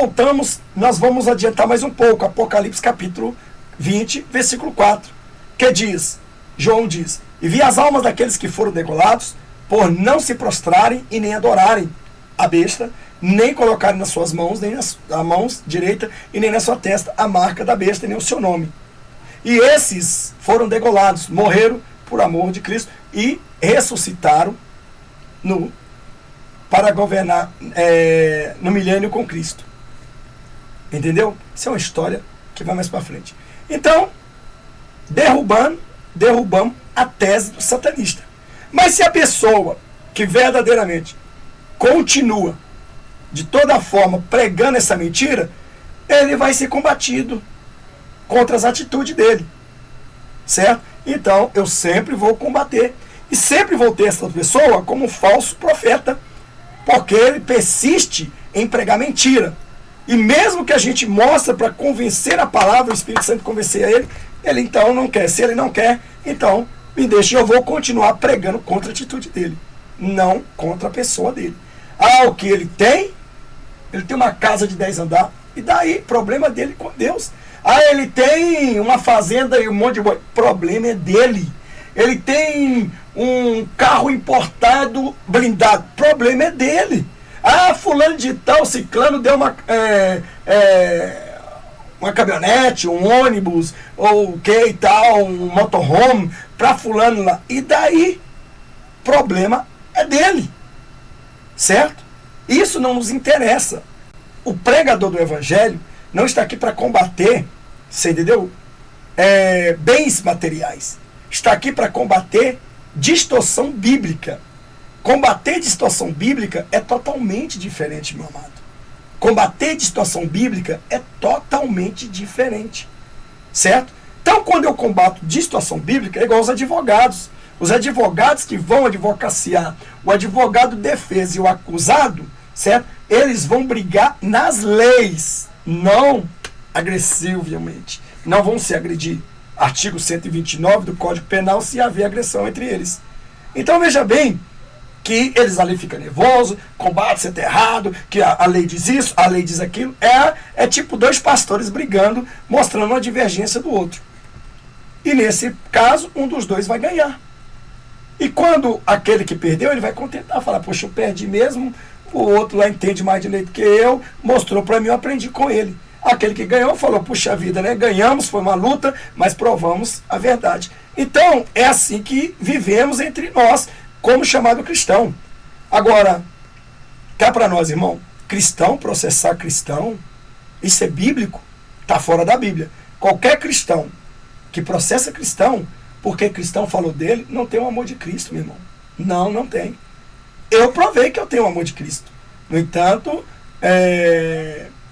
vamos adiantar mais um pouco. Apocalipse capítulo 20, versículo 4, que diz, João diz, e vi as almas daqueles que foram degolados, por não se prostrarem e nem adorarem a besta, nem colocarem nas suas mãos, nem nas mãos direita, e nem na sua testa a marca da besta, nem o seu nome. E esses foram degolados, morreram por amor de Cristo e ressuscitaram para governar no milênio com Cristo. Entendeu? Isso é uma história que vai mais para frente. Então, derrubamos a tese do satanista. Mas se a pessoa que verdadeiramente continua de toda forma pregando essa mentira, ele vai ser combatido contra as atitudes dele. Certo? Então, eu sempre vou combater. E sempre vou ter essa pessoa como um falso profeta, porque ele persiste em pregar mentira. E mesmo que a gente mostre para convencer a palavra, o Espírito Santo convencer a ele, ele então não quer. Se ele não quer, então me deixa, eu vou continuar pregando contra a atitude dele, não contra a pessoa dele. Ah, o que ele tem uma casa de 10 andares, e daí, problema dele com Deus. Ah, ele tem uma fazenda e um monte de boi, problema é dele. Ele tem um carro importado, blindado, problema é dele. Ah, fulano de tal, ciclano deu uma caminhonete, um ônibus, ou o que e tal, um motorhome, para fulano lá. E daí, problema é dele. Certo? Isso não nos interessa. O pregador do evangelho não está aqui para combater, você entendeu? Bens materiais. Está aqui para combater distorção bíblica. Combater distorção bíblica é totalmente diferente, meu amado. Combater distorção bíblica é totalmente diferente, certo? Então, quando eu combato distorção bíblica, é igual aos advogados. Os advogados que vão advocaciar, o advogado defesa e o acusado, certo? Eles vão brigar nas leis, não agressivamente. Não vão se agredir. Artigo 129 do Código Penal, se haver agressão entre eles. Então, veja bem, que eles ali ficam nervosos, combate, você está errado, que a lei diz isso, a lei diz aquilo. É tipo dois pastores brigando, mostrando uma divergência do outro. E nesse caso, um dos dois vai ganhar. E quando aquele que perdeu, ele vai contentar, falar, poxa, eu perdi mesmo, o outro lá entende mais direito que eu, mostrou para mim, eu aprendi com ele. Aquele que ganhou falou, puxa vida, né? Ganhamos, foi uma luta, mas provamos a verdade. Então, é assim que vivemos entre nós, como chamado cristão. Agora, cá para nós, irmão, cristão, processar cristão, isso é bíblico? Está fora da Bíblia. Qualquer cristão que processa cristão, porque cristão falou dele, não tem o amor de Cristo, meu irmão. Não, não tem. Eu provei que eu tenho o amor de Cristo. No entanto,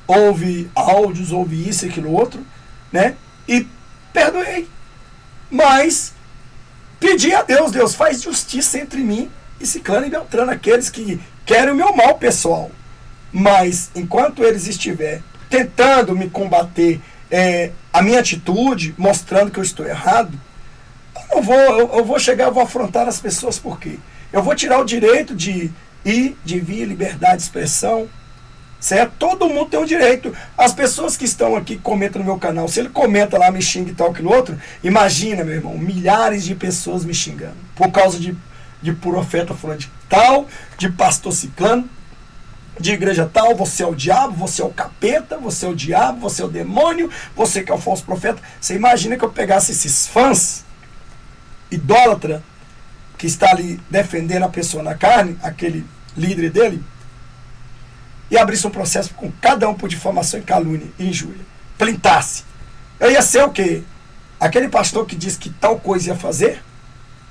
houve áudios, houve isso e aquilo outro, né? E perdoei. Mas pedi a Deus, Deus, faz justiça entre mim e Ciclano e Beltrano, aqueles que querem o meu mal pessoal. Mas enquanto eles estiverem tentando me combater, a minha atitude, mostrando que eu estou errado, eu vou chegar, eu vou afrontar as pessoas. Por quê? Eu vou tirar o direito de ir, de vir, liberdade de expressão, certo? Todo mundo tem um direito. As pessoas que estão aqui, que comentam no meu canal, se ele comenta lá, me xinga e tal, aquilo outro, imagina, meu irmão, milhares de pessoas me xingando, por causa de profeta fulano de tal, de pastor ciclano, de igreja tal, você é o diabo, você é o capeta, você é o diabo, você é o demônio, você que é o falso profeta. Você imagina que eu pegasse esses fãs idólatra que está ali defendendo a pessoa na carne, aquele líder dele, e abrisse um processo com cada um por difamação e calúnia e injúria, plintasse. Eu ia ser o quê? Aquele pastor que disse que tal coisa ia fazer,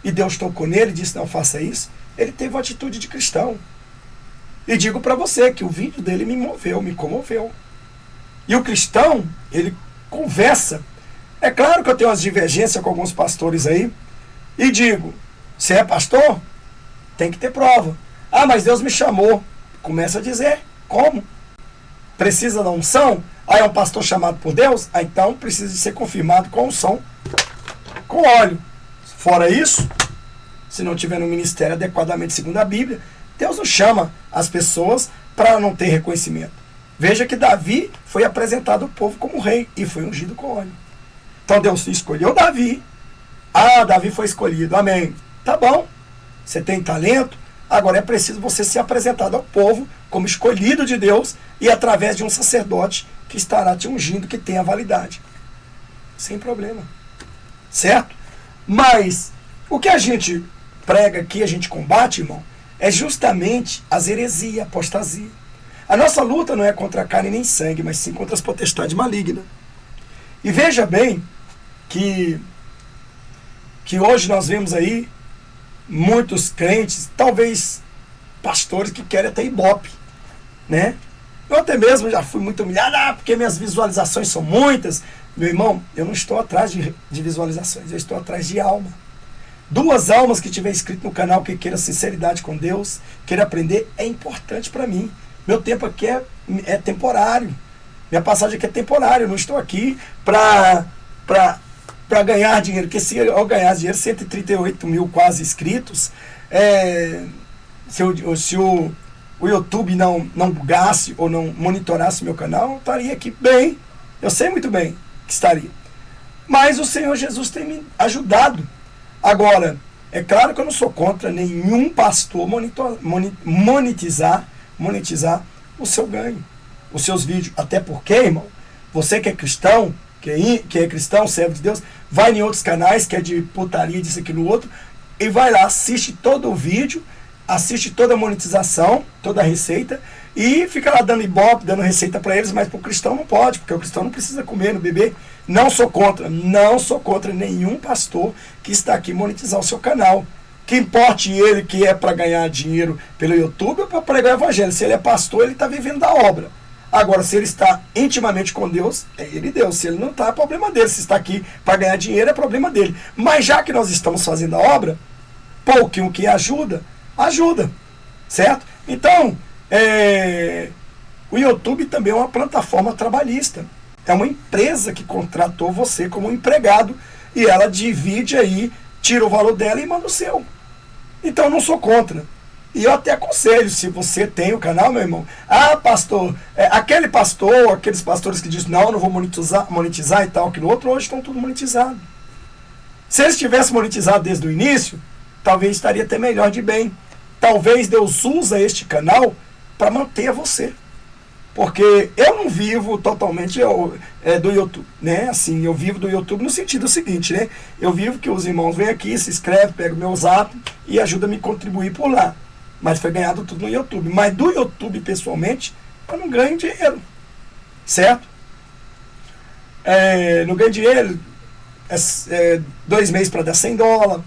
e Deus tocou nele e disse, não faça isso, ele teve uma atitude de cristão. E digo para você que o vídeo dele me moveu, me comoveu. E o cristão, ele conversa. É claro que eu tenho umas divergências com alguns pastores aí, e digo, você é pastor? Tem que ter prova. Ah, mas Deus me chamou. Começa a dizer, como? Precisa da unção? Ah, é um pastor chamado por Deus? Ah, então precisa de ser confirmado com unção, com óleo. Fora isso, se não tiver no ministério adequadamente segundo a Bíblia, Deus não chama as pessoas para não ter reconhecimento. Veja que Davi foi apresentado ao povo como rei e foi ungido com óleo. Então Deus escolheu Davi. Ah, Davi foi escolhido, amém. Tá bom, você tem talento, agora é preciso você ser apresentado ao povo como escolhido de Deus e através de um sacerdote que estará te ungindo, que tem a validade. Sem problema. Certo? Mas o que a gente prega aqui, a gente combate, irmão, é justamente as heresias, a apostasia. A nossa luta não é contra a carne nem sangue, mas sim contra as potestades malignas. E veja bem que hoje nós vemos aí muitos crentes, talvez pastores que querem até ibope, né? Eu até mesmo já fui muito humilhado, porque minhas visualizações são muitas. Meu irmão, eu não estou atrás de visualizações, eu estou atrás de alma. 2 almas que tiver inscrito no canal, que queira sinceridade com Deus, queira aprender, é importante para mim. Meu tempo aqui é temporário. Minha passagem aqui é temporária. Eu não estou aqui para ganhar dinheiro. Porque se eu ganhar dinheiro, 138 mil quase inscritos, se o YouTube não bugasse ou não monitorasse meu canal, eu estaria aqui bem. Eu sei muito bem que estaria. Mas o Senhor Jesus tem me ajudado. Agora, é claro que eu não sou contra nenhum pastor monetizar o seu ganho, os seus vídeos. Até porque, irmão, você que é cristão, que é cristão, servo de Deus, vai em outros canais, que é de putaria, disso, aquilo, outro, e vai lá, assiste todo o vídeo, assiste toda a monetização, toda a receita, e fica lá dando ibope, dando receita para eles, mas para o cristão não pode, porque o cristão não precisa comer, não beber. Não sou contra nenhum pastor que está aqui monetizar o seu canal. Que importe ele que é para ganhar dinheiro pelo YouTube ou para pregar o evangelho. Se ele é pastor, ele está vivendo da obra. Agora, se ele está intimamente com Deus, é ele Deus. Se ele não está, é problema dele. Se está aqui para ganhar dinheiro, é problema dele. Mas já que nós estamos fazendo a obra, pouquinho que ajuda, ajuda. Certo? Então, o YouTube também é uma plataforma trabalhista. É uma empresa que contratou você como empregado e ela divide aí, tira o valor dela e manda o seu. Então, eu não sou contra. E eu até aconselho, se você tem o canal, meu irmão, pastor, aquele pastor, aqueles pastores que dizem, não vou monetizar e tal, aquilo outro, hoje estão tudo monetizados. Se eles tivessem monetizado desde o início, talvez estaria até melhor de bem. Talvez Deus usa este canal para manter você. Porque eu não vivo totalmente do YouTube, né? Assim, eu vivo do YouTube no sentido seguinte, né? Eu vivo que os irmãos vêm aqui, se inscrevem, pegam o meu zap e ajudam a me contribuir por lá. Mas foi ganhado tudo no YouTube. Mas do YouTube, pessoalmente, eu não ganho dinheiro. Certo? Não ganho dinheiro. 2 meses para dar $100,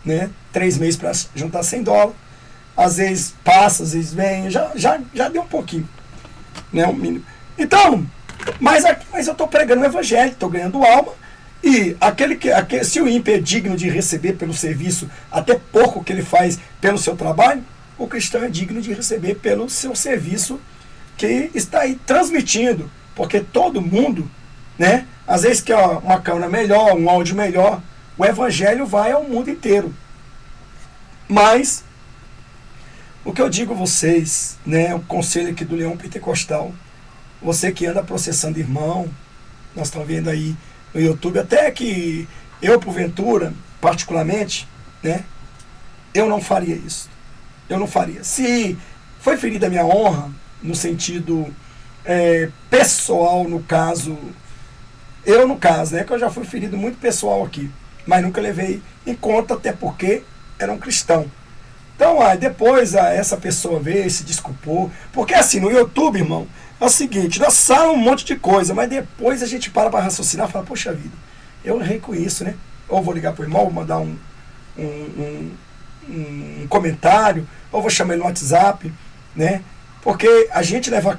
né? 3 meses para juntar $100. Às vezes passa, às vezes vem. Já deu um pouquinho. Né? Um mínimo. Então, mas eu estou pregando o evangelho, estou ganhando alma. E se o ímpio é digno de receber pelo serviço, até pouco que ele faz pelo seu trabalho, o cristão é digno de receber pelo seu serviço que está aí transmitindo. Porque todo mundo, né, às vezes quer uma câmera melhor, um áudio melhor, o evangelho vai ao mundo inteiro. Mas, o que eu digo a vocês, né, o conselho aqui do Leão Pentecostal, você que anda processando irmão, nós estamos vendo aí no YouTube, até que eu, porventura, particularmente, né, eu não faria isso. Eu não faria. Se foi ferida a minha honra, no sentido pessoal, no caso, né, que eu já fui ferido muito pessoal aqui, mas nunca levei em conta, até porque era um cristão. Então, depois essa pessoa veio e se desculpou, porque assim, no YouTube, irmão, é o seguinte, nós falamos um monte de coisa, mas depois a gente para raciocinar e fala, poxa vida, eu errei com isso, né? Ou vou ligar pro irmão, vou mandar um comentário, ou vou chamar ele no WhatsApp, né? Porque a gente leva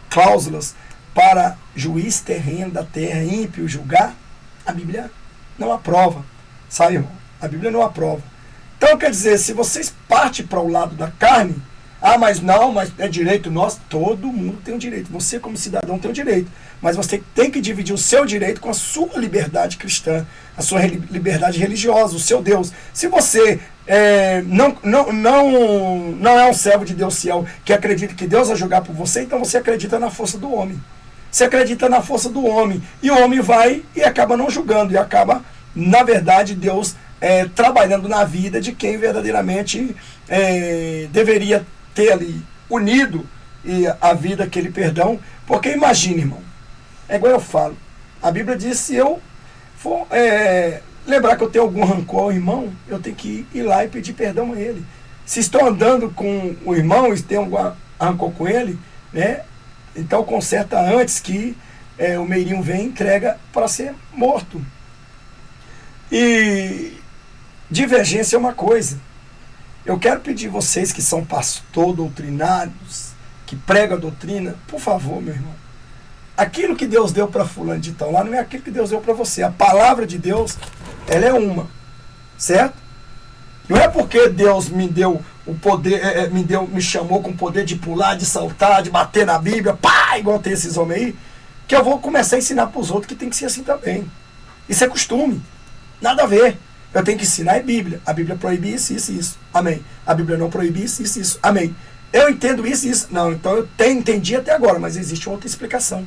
cláusulas para juiz terreno da terra, ímpio, julgar, a Bíblia não aprova, sabe, irmão? A Bíblia não aprova. Então, quer dizer, se vocês partem para o lado da carne, mas é direito nosso, todo mundo tem um direito. Você, como cidadão, tem um direito. Mas você tem que dividir o seu direito com a sua liberdade cristã, a sua liberdade religiosa, o seu Deus. Se você não é um servo de Deus fiel que acredita que Deus vai julgar por você, então você acredita na força do homem. Você acredita na força do homem. E o homem vai e acaba não julgando. E acaba, na verdade, Deus trabalhando na vida de quem verdadeiramente deveria ter ali unido a vida, aquele perdão. Porque imagine, irmão, é igual eu falo, a Bíblia diz, se eu for lembrar que eu tenho algum rancor ao irmão, eu tenho que ir lá e pedir perdão a ele. Se estou andando com o irmão e tenho algum rancor com ele, né, então conserta antes que o meirinho vem e entrega para ser morto. E divergência é uma coisa. Eu quero pedir vocês que são pastor doutrinários, que pregam a doutrina, por favor, meu irmão, aquilo que Deus deu para fulano de tal lá não é aquilo que Deus deu para você. A palavra de Deus, ela é uma, certo? Não é porque Deus me deu o poder, me chamou com o poder de pular, de saltar, de bater na Bíblia, pá, igual tem esses homens aí, que eu vou começar a ensinar para os outros que tem que ser assim também. Isso é costume, nada a ver. Eu tenho que ensinar a Bíblia. A Bíblia proíbe isso, isso e isso. Amém. A Bíblia não proíbe isso, isso e isso. Amém. Eu entendo isso e isso. Não, então eu entendi até agora, mas existe outra explicação.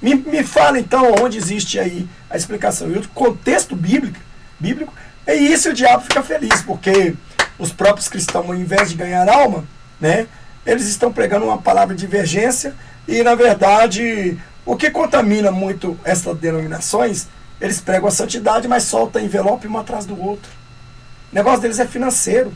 Me fala então onde existe aí a explicação. E o contexto bíblico, é isso, e o diabo fica feliz, porque os próprios cristãos, ao invés de ganhar alma, né, eles estão pregando uma palavra de divergência, e na verdade, o que contamina muito essas denominações, eles pregam a santidade, mas soltam envelope um atrás do outro. O negócio deles é financeiro.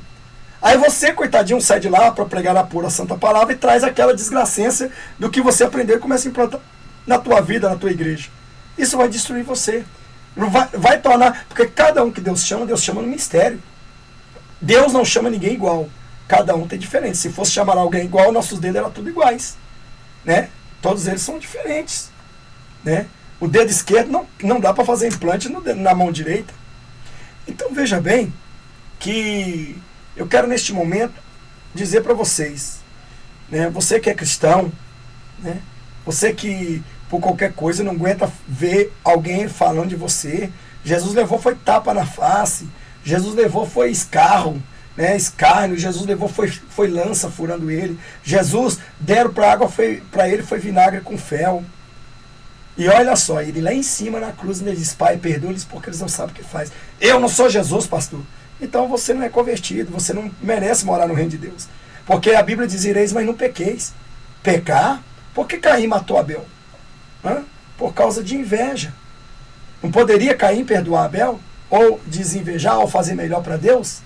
Aí você, coitadinho, sai de lá para pregar a pura santa palavra e traz aquela desgracência do que você aprendeu e começa a implantar na tua vida, na tua igreja. Isso vai destruir você. Vai tornar... Porque cada um que Deus chama no mistério. Deus não chama ninguém igual. Cada um tem diferença. Se fosse chamar alguém igual, nossos dedos eram tudo iguais. né? Todos eles são diferentes, né? O dedo esquerdo não dá para fazer implante na mão direita. Então veja bem que eu quero neste momento dizer para vocês, né? Você que é cristão, né? Você que por qualquer coisa não aguenta ver alguém falando de você. Jesus levou foi tapa na face, Jesus levou foi escarro, né? Escárnio, Jesus levou foi lança furando ele. Jesus deram para água para ele foi vinagre com fel. E olha só, ele lá em cima na cruz ele diz: Pai, perdoa-lhes porque eles não sabem o que faz. Eu não sou Jesus, pastor. Então você não é convertido, você não merece morar no reino de Deus. Porque a Bíblia diz: ireis, mas não pequeis. Pecar? Por que Caim matou Abel? Por causa de inveja. Não poderia Caim perdoar Abel? Ou desinvejar, ou fazer melhor para Deus?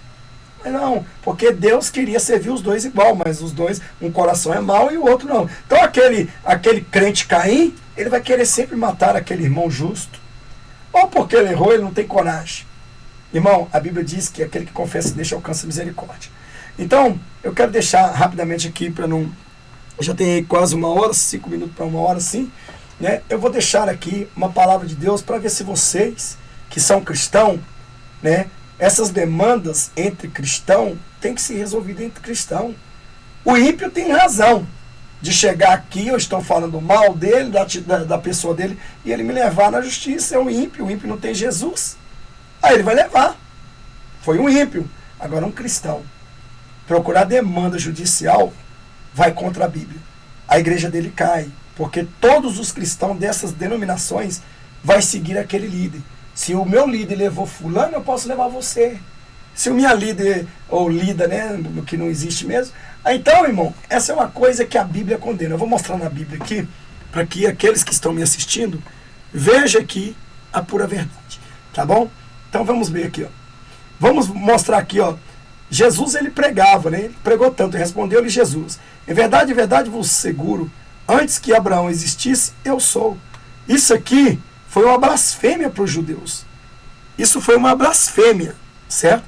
Não, porque Deus queria servir os dois igual, mas os dois, um coração é mau e o outro não. Então aquele crente Caim, ele vai querer sempre matar aquele irmão justo. Ou porque ele errou, ele não tem coragem. Irmão, a Bíblia diz que aquele que confessa e deixa alcança misericórdia. Então, eu quero deixar rapidamente aqui para não... Já tem aí quase 1 hora, 5 minutos para 1 hora, sim. Né? Eu vou deixar aqui uma palavra de Deus para ver se vocês, que são cristãos, né? Essas demandas entre cristão tem que ser resolvida entre cristão. O ímpio tem razão de chegar aqui, eu estou falando mal dele, da pessoa dele, e ele me levar na justiça. É o ímpio não tem Jesus. Aí ele vai levar. Foi um ímpio. Agora um cristão procurar demanda judicial vai contra a Bíblia. A igreja dele cai, porque todos os cristãos dessas denominações vai seguir aquele líder. Se o meu líder levou fulano, eu posso levar você. Se o minha líder, ou líder, né, que não existe mesmo. Então, irmão, essa é uma coisa que a Bíblia condena. Eu vou mostrar na Bíblia aqui, para que aqueles que estão me assistindo, vejam aqui a pura verdade. Tá bom? Então vamos ver aqui, ó. Vamos mostrar aqui, ó. Jesus, ele pregava, né? Ele pregou tanto, respondeu-lhe Jesus: em verdade, vos seguro, antes que Abraão existisse, eu sou. Isso aqui foi uma blasfêmia para os judeus. Isso foi uma blasfêmia, certo?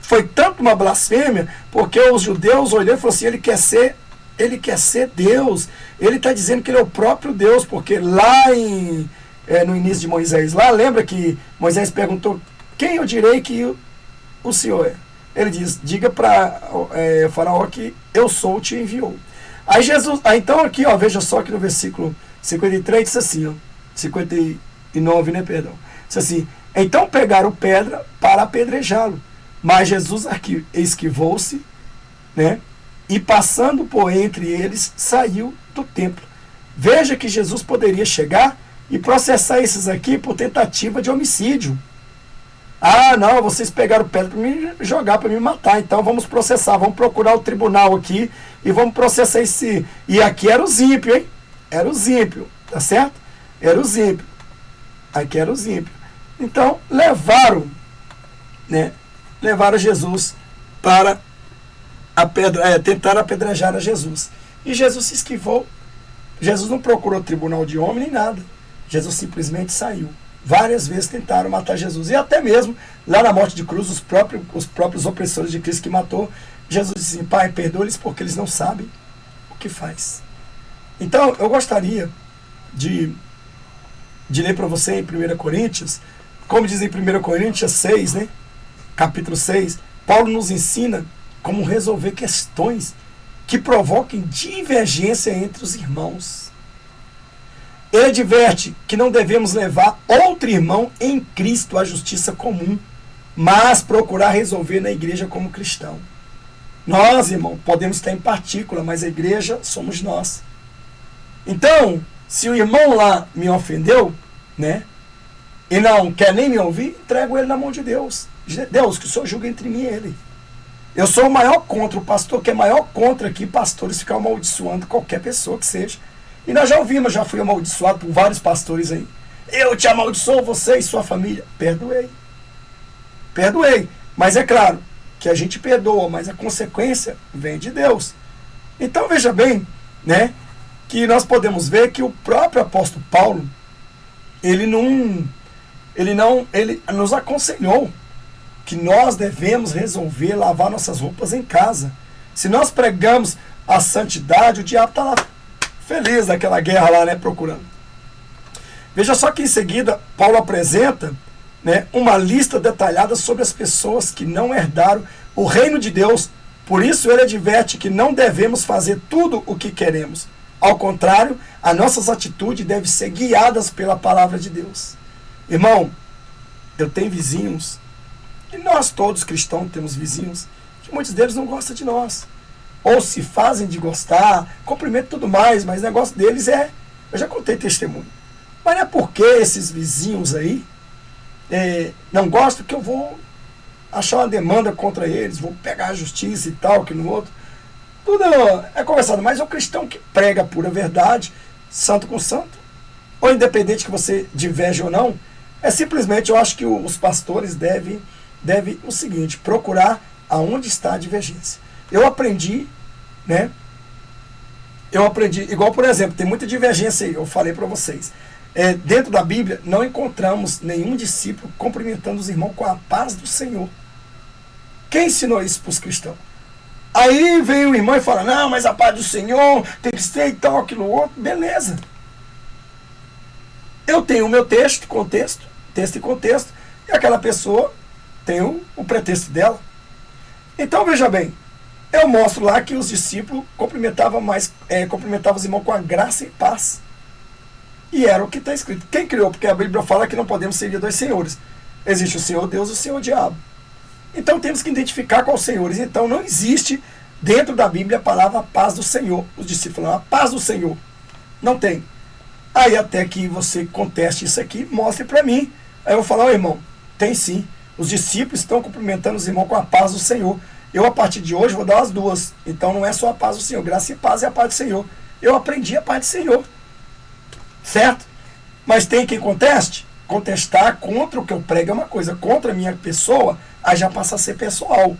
Foi tanto uma blasfêmia, porque os judeus olharam e falaram assim: ele quer ser Deus. Ele está dizendo que ele é o próprio Deus, porque lá no início de Moisés, lá, lembra que Moisés perguntou: quem eu direi que o Senhor é? Ele diz: diga para Faraó que eu sou, te enviou. Aí Jesus, então aqui, ó, veja só que no versículo 53 diz assim, ó, 59, né, perdão. Diz assim: então pegaram pedra para apedrejá-lo, mas Jesus esquivou-se, né, e passando por entre eles, saiu do templo. Veja que Jesus poderia chegar e processar esses aqui por tentativa de homicídio. Ah, não, vocês pegaram pedra para me jogar, para me matar, então vamos processar, vamos procurar o tribunal aqui e vamos processar esse... E aqui era os ímpios, hein? Era os ímpios, tá certo? Era os ímpios. Aqui era os ímpios. Então, levaram Jesus para tentar apedrejar a Jesus. E Jesus se esquivou. Jesus não procurou tribunal de homem nem nada. Jesus simplesmente saiu. Várias vezes tentaram matar Jesus. E até mesmo, lá na morte de cruz, os próprios opressores de Cristo que matou, Jesus disse assim: Pai, perdoa-lhes porque eles não sabem o que faz. Então, eu gostaria de ler para você em 1 Coríntios, como diz em 1 Coríntios 6, né? Capítulo 6, Paulo nos ensina como resolver questões que provoquem divergência entre os irmãos. Ele adverte que não devemos levar outro irmão em Cristo à justiça comum, mas procurar resolver na igreja como cristão. Nós, irmão, podemos estar em partícula, mas a igreja somos nós. Então, se o irmão lá me ofendeu, né, e não quer nem me ouvir, entrego ele na mão de Deus. Deus, que o Senhor julga entre mim e ele. Eu sou o maior contra, o pastor que é maior contra aqui, pastores ficar amaldiçoando qualquer pessoa que seja. E nós já ouvimos, já fui amaldiçoado por vários pastores aí. Eu te amaldiçoo, você e sua família. Perdoei. Perdoei. Mas é claro que a gente perdoa, mas a consequência vem de Deus. Então veja bem, né, que nós podemos ver que o próprio apóstolo Paulo, ele nos aconselhou que nós devemos resolver lavar nossas roupas em casa. Se nós pregamos a santidade, o diabo está lá feliz naquela guerra lá, né, procurando. Veja só que em seguida, Paulo apresenta, né, uma lista detalhada sobre as pessoas que não herdaram o reino de Deus. Por isso ele adverte que não devemos fazer tudo o que queremos. Ao contrário, as nossas atitudes devem ser guiadas pela palavra de Deus. Irmão, eu tenho vizinhos, e nós todos cristãos temos vizinhos, que muitos deles não gostam de nós. Ou se fazem de gostar, cumprimentam tudo mais, mas o negócio deles é... Eu já contei testemunho. Mas não é porque esses vizinhos aí não gostam que eu vou achar uma demanda contra eles, vou pegar a justiça e tal, que no outro. Tudo é conversado, mas é o cristão que prega a pura verdade, santo com santo, ou independente que você diverge ou não, é simplesmente, eu acho que os pastores devem o seguinte, procurar aonde está a divergência. Eu aprendi, né? Igual, por exemplo, tem muita divergência aí, eu falei para vocês. Dentro da Bíblia, não encontramos nenhum discípulo cumprimentando os irmãos com a paz do Senhor. Quem ensinou isso para os cristãos? Aí vem o irmão e fala, não, mas a paz do Senhor tem que ser e tal, aquilo outro. Beleza. Eu tenho o meu texto e contexto, e aquela pessoa tem o pretexto dela. Então, veja bem, eu mostro lá que os discípulos cumprimentavam os irmãos com a graça e paz. E era o que está escrito. Quem criou? Porque a Bíblia fala que não podemos servir dois senhores. Existe o Senhor Deus e o Senhor Diabo. Então temos que identificar quais senhores. Então não existe dentro da Bíblia a palavra paz do Senhor. Os discípulos falam, a paz do Senhor. Não tem. Aí até que você conteste isso aqui, mostre para mim. Aí eu vou falar, irmão, tem sim. Os discípulos estão cumprimentando os irmãos com a paz do Senhor. Eu, a partir de hoje, vou dar as duas. Então não é só a paz do Senhor. Graça e paz é a paz do Senhor. Eu aprendi a paz do Senhor. Certo? Mas tem quem conteste? Contestar contra o que eu prego é uma coisa. Contra a minha pessoa, aí já passa a ser pessoal.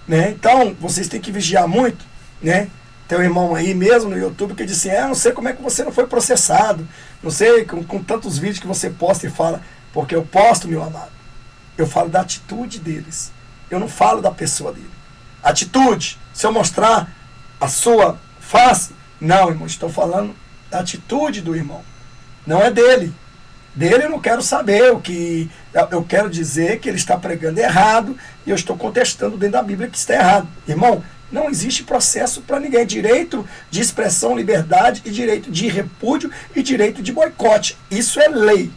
Né? Então, vocês têm que vigiar muito. Né? Tem um irmão aí mesmo no YouTube que disse, não sei como é que você não foi processado. Não sei, com tantos vídeos que você posta e fala. Porque eu posto, meu amado. Eu falo da atitude deles. Eu não falo da pessoa dele. Atitude. Se eu mostrar a sua face, não, irmão, estou falando da atitude do irmão. Não é dele. Dele eu não quero saber o que... Eu quero dizer que ele está pregando errado e eu estou contestando dentro da Bíblia que está errado. Irmão, não existe processo para ninguém. Direito de expressão, liberdade e direito de repúdio e direito de boicote. Isso é lei.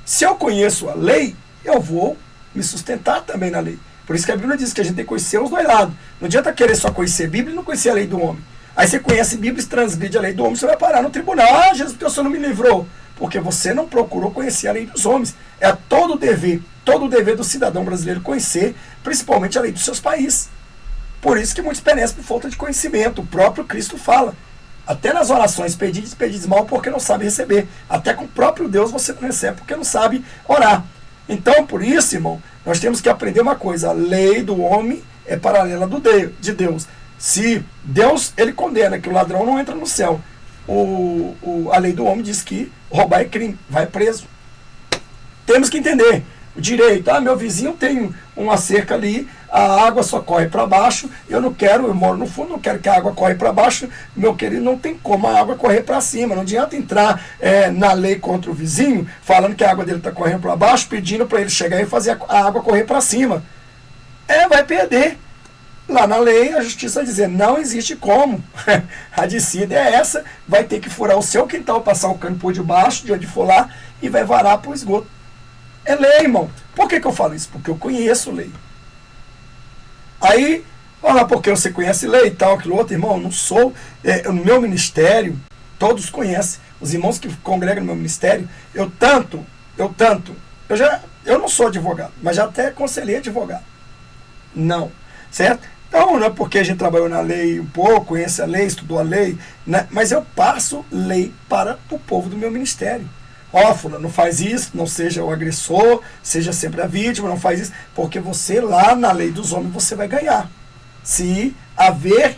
Se eu conheço a lei, eu vou me sustentar também na lei. Por isso que a Bíblia diz que a gente tem que conhecer os dois lados. Não adianta querer só conhecer a Bíblia e não conhecer a lei do homem. Aí você conhece a Bíblia e transgride a lei do homem, você vai parar no tribunal. Ah, Jesus, porque o Senhor não me livrou. Porque você não procurou conhecer a lei dos homens. É todo o dever do cidadão brasileiro conhecer, principalmente a lei dos seus países. Por isso que muitos perecem por falta de conhecimento. O próprio Cristo fala. Até nas orações, pedides mal porque não sabe receber. Até com o próprio Deus você não recebe porque não sabe orar. Então, por isso, irmão, nós temos que aprender uma coisa. A lei do homem é paralela de Deus. Se Deus, ele condena que o ladrão não entra no céu. A lei do homem diz que roubar é crime, vai preso. Temos que entender o direito. Meu vizinho tem uma cerca ali, a água só corre para baixo, eu moro no fundo, não quero que a água corre para baixo, meu querido, não tem como a água correr para cima. Não adianta entrar na lei contra o vizinho, falando que a água dele está correndo para baixo, pedindo para ele chegar e fazer a água correr para cima. Vai perder. Lá na lei, a justiça vai dizer, não existe como. A descida é essa, vai ter que furar o seu quintal, passar o cano por debaixo, de onde for lá, e vai varar para o esgoto. É lei, irmão. Por que eu falo isso? Porque eu conheço lei. Aí, porque você conhece lei e tal, aquilo outro, irmão, eu não sou, no meu ministério, todos conhecem, os irmãos que congregam no meu ministério, eu não sou advogado, mas já até aconselhei advogado. Não, certo? Então, não é porque a gente trabalhou na lei um pouco, conhece a lei, estudou a lei, né? Mas eu passo lei para o povo do meu ministério. Fulano, não faz isso, não seja o agressor, seja sempre a vítima, não faz isso, porque você lá na lei dos homens você vai ganhar. Se haver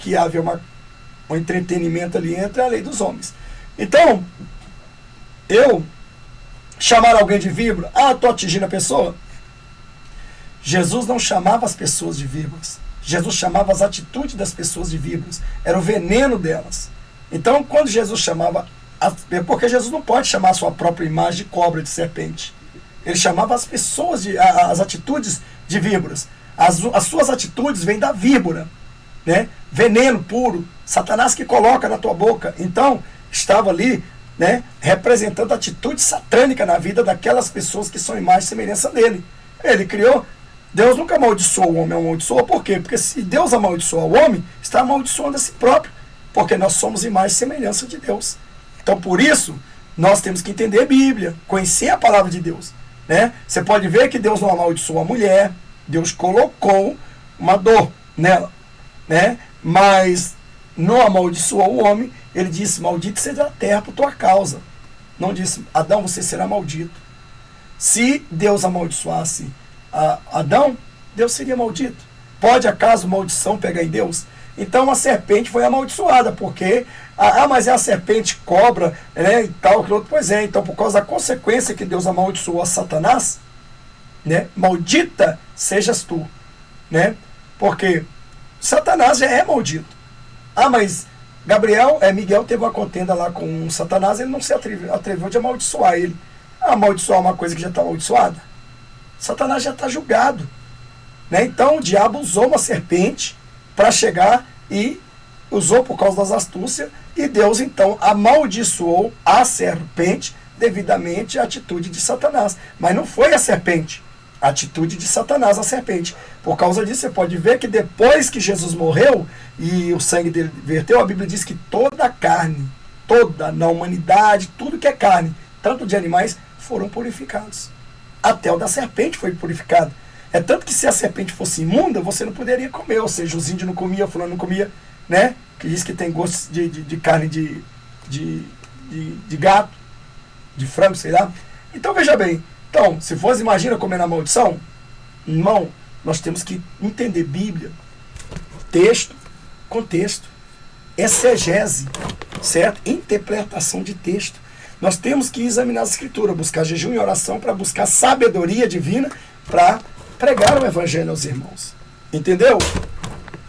um entretenimento ali entre a lei dos homens. Então, eu chamar alguém de víbora, estou atingindo a pessoa. Jesus não chamava as pessoas de víboras. Jesus chamava as atitudes das pessoas de víboras. Era o veneno delas. Então, quando Jesus chamava, porque Jesus não pode chamar a sua própria imagem de cobra, de serpente. Ele chamava as pessoas, as atitudes de víboras. As suas atitudes vêm da víbora, né? Veneno puro, Satanás que coloca na tua boca. Então, estava ali, né, representando a atitude satânica na vida daquelas pessoas que são imagem e semelhança dele. Ele criou. Deus nunca amaldiçoou o homem, amaldiçoou. Por quê? Porque se Deus amaldiçoa o homem, está amaldiçoando a si próprio. Porque nós somos imagem e semelhança de Deus. Então, por isso, nós temos que entender a Bíblia, conhecer a palavra de Deus, né? Você pode ver que Deus não amaldiçoou a mulher, Deus colocou uma dor nela, né? Mas não amaldiçoou o homem. Ele disse, maldito seja a terra por tua causa. Não disse, Adão, você será maldito. Se Deus amaldiçoasse Adão, Deus seria maldito. Pode acaso maldição pegar em Deus? Então a serpente foi amaldiçoada, porque, mas é a serpente cobra, né, e tal, que outro. Pois é, então por causa da consequência que Deus amaldiçoou a Satanás, né, maldita sejas tu, né, porque Satanás já é maldito. Mas Miguel teve uma contenda lá com Satanás, ele não se atreveu de amaldiçoar ele. Amaldiçoar uma coisa que já está amaldiçoada? Satanás já está julgado, né? Então o diabo usou uma serpente para chegar e usou por causa das astúcias, e Deus então amaldiçoou a serpente devidamente à atitude de Satanás. Mas não foi a serpente, a atitude de Satanás, a serpente. Por causa disso, você pode ver que depois que Jesus morreu e o sangue dele verteu, a Bíblia diz que toda a carne, toda na humanidade, tudo que é carne, tanto de animais, foram purificados. Até o da serpente foi purificado. É tanto que se a serpente fosse imunda, você não poderia comer. Ou seja, os índios não comiam, fulano não comia, né? Que diz que tem gosto de carne de gato, de frango, sei lá. Então, veja bem. Então, se fosse, imagina comer na maldição. Irmão, nós temos que entender Bíblia, texto, contexto, exegese, certo? Interpretação de texto. Nós temos que examinar a Escritura, buscar jejum e oração para buscar sabedoria divina para pregar o Evangelho aos irmãos. Entendeu?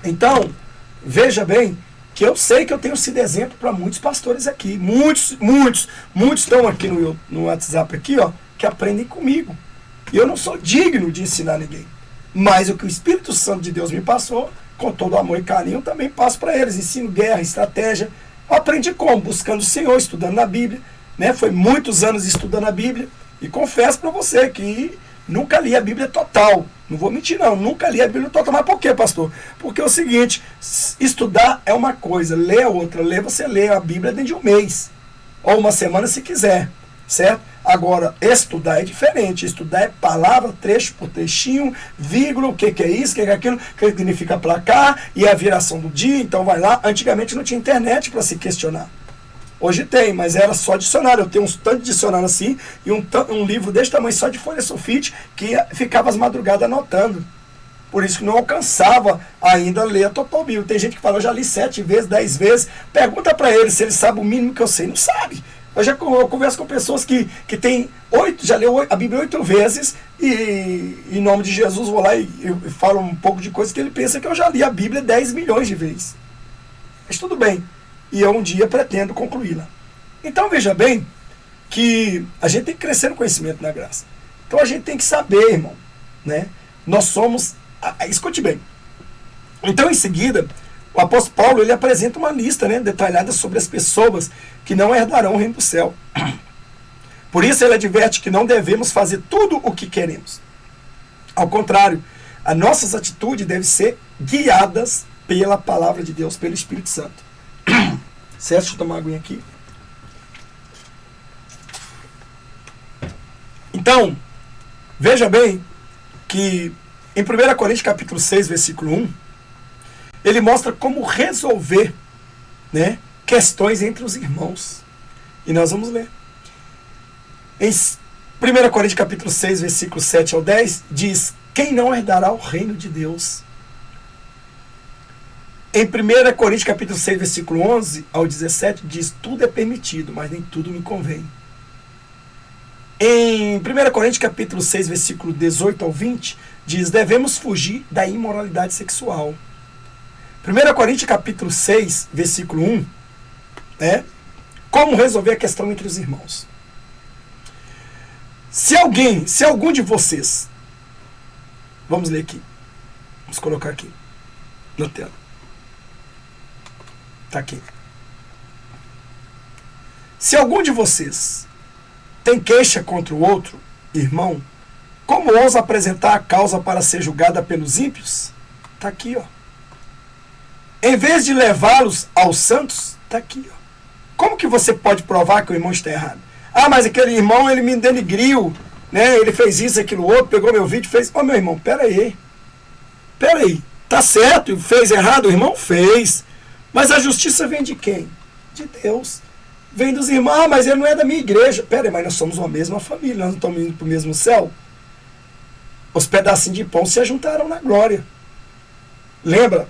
Então, veja bem que eu sei que eu tenho sido exemplo para muitos pastores aqui. Muitos estão aqui no WhatsApp aqui, ó, que aprendem comigo. E eu não sou digno de ensinar ninguém. Mas o que o Espírito Santo de Deus me passou, com todo amor e carinho, eu também passo para eles. Ensino guerra, estratégia. Eu aprendi como? Buscando o Senhor, estudando na Bíblia. Né? Foi muitos anos estudando a Bíblia. E confesso para você que nunca li a Bíblia total. Não vou mentir, não. Nunca li a Bíblia total. Mas por quê, pastor? Porque é o seguinte, estudar é uma coisa, ler é outra. Você lê a Bíblia dentro de um mês. Ou uma semana, se quiser. Certo? Agora, estudar é diferente. Estudar é palavra, trecho por trechinho, vírgula, o que é isso, o que é aquilo, o que significa placar, e a viração do dia. Então vai lá. Antigamente não tinha internet para se questionar. Hoje tem, mas era só dicionário. Eu tenho uns tantos de dicionário assim, e um livro desse tamanho só de folha sulfite, que ficava as madrugadas anotando. Por isso que não alcançava ainda ler a Total Bíblia. Tem gente que fala, eu já li 7 vezes, 10 vezes. Pergunta para ele se ele sabe o mínimo que eu sei. Não sabe. Eu converso com pessoas que tem 8, já leu a Bíblia 8 vezes, e em nome de Jesus vou lá e falo um pouco de coisas que ele pensa que eu já li a Bíblia 10 milhões de vezes. Mas tudo bem. E eu um dia pretendo concluí-la. Então veja bem que a gente tem que crescer no conhecimento na graça. Então a gente tem que saber, irmão, né? Nós somos... Escute bem. Então em seguida, o apóstolo Paulo ele apresenta uma lista, né, detalhada sobre as pessoas que não herdarão o reino do céu. Por isso ele adverte que não devemos fazer tudo o que queremos. Ao contrário, as nossas atitudes devem ser guiadas pela palavra de Deus, pelo Espírito Santo. Certo? Deixa eu tomar uma aguinha aqui. Então, veja bem que em 1 Coríntios capítulo 6, versículo 1, ele mostra como resolver, né, questões entre os irmãos. E nós vamos ler. Em 1 Coríntios capítulo 6, versículo 7 ao 10, diz, quem não herdará o reino de Deus? Em 1 Coríntios capítulo 6, versículo 11 ao 17, diz, tudo é permitido, mas nem tudo me convém. Em 1 Coríntios capítulo 6, versículo 18 ao 20, diz, devemos fugir da imoralidade sexual. 1 Coríntios capítulo 6, versículo 1, né? Como resolver a questão entre os irmãos. Se algum de vocês, vamos ler aqui, vamos colocar aqui na tela. Está aqui. Se algum de vocês tem queixa contra o outro irmão, como ousa apresentar a causa para ser julgada pelos ímpios? Está aqui, ó. Em vez de levá-los aos santos, está aqui, ó. Como que você pode provar que o irmão está errado? Ah, mas aquele irmão, ele me denigriu, né? Ele fez isso, aquilo, outro, pegou meu vídeo e fez... Ô, meu irmão, peraí. Tá certo, fez errado o irmão? Fez. Mas a justiça vem de quem? De Deus. Vem dos irmãos. Ah, mas ele não é da minha igreja. Peraí, mas nós somos uma mesma família, nós não estamos indo para o mesmo céu? Os pedacinhos de pão se ajuntaram na glória. Lembra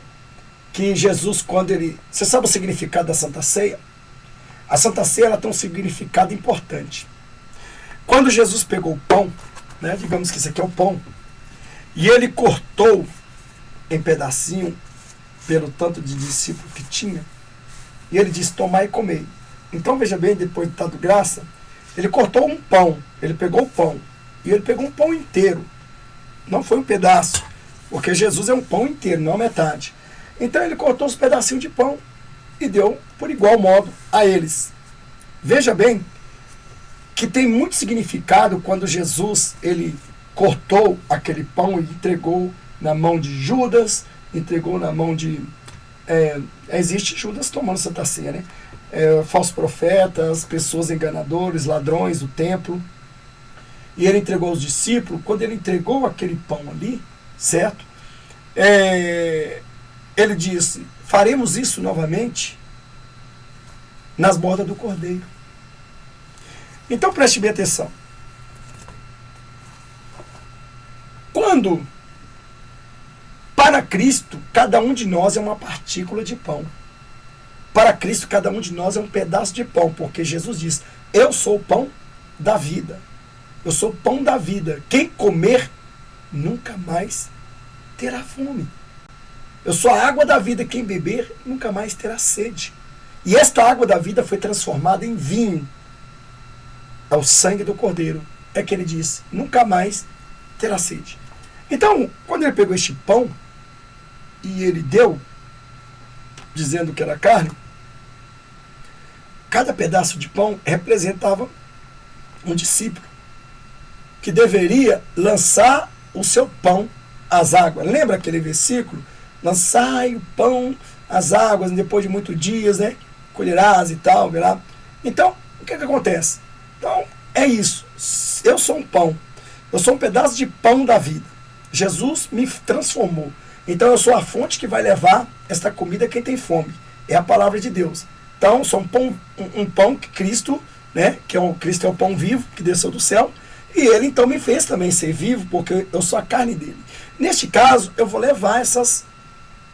que Jesus, quando ele... Você sabe o significado da Santa Ceia? A Santa Ceia, ela tem um significado importante. Quando Jesus pegou o pão, né, digamos que isso aqui é o pão, e ele cortou em pedacinho, pelo tanto de discípulo que tinha, e ele disse, tomai e comei. Então, veja bem, depois de dado graça, ele cortou um pão, ele pegou o pão, e ele pegou um pão inteiro. Não foi um pedaço, porque Jesus é um pão inteiro, não metade. Então, ele cortou os pedacinhos de pão, e deu por igual modo a eles. Veja bem que tem muito significado quando Jesus ele cortou aquele pão e entregou na mão de Judas, entregou na mão de... existe Judas tomando Santa Ceia, né? Falsos profetas, pessoas enganadores, ladrões do templo. E ele entregou aos discípulos. Quando ele entregou aquele pão ali, certo? Ele disse... Faremos isso novamente nas bordas do cordeiro. Então preste bem atenção. Quando, para Cristo, cada um de nós é uma partícula de pão. Para Cristo, cada um de nós é um pedaço de pão, porque Jesus diz, eu sou o pão da vida. Eu sou o pão da vida. Quem comer, nunca mais terá fome. Eu sou a água da vida, quem beber nunca mais terá sede. E esta água da vida foi transformada em vinho. É o sangue do Cordeiro. É que ele diz, nunca mais terá sede. Então, quando ele pegou este pão, e ele deu, dizendo que era carne, cada pedaço de pão representava um discípulo, que deveria lançar o seu pão às águas. Lembra aquele versículo? Lançai o pão às águas, depois de muitos dias, né? Colherás e tal, verá. Então, o que acontece? Então, é isso. Eu sou um pão. Eu sou um pedaço de pão da vida. Jesus me transformou. Então, eu sou a fonte que vai levar esta comida a quem tem fome. É a palavra de Deus. Então, sou um pão que Cristo, né? Que Cristo é o pão vivo que desceu do céu. E ele, então, me fez também ser vivo, porque eu sou a carne dele. Neste caso, eu vou levar essas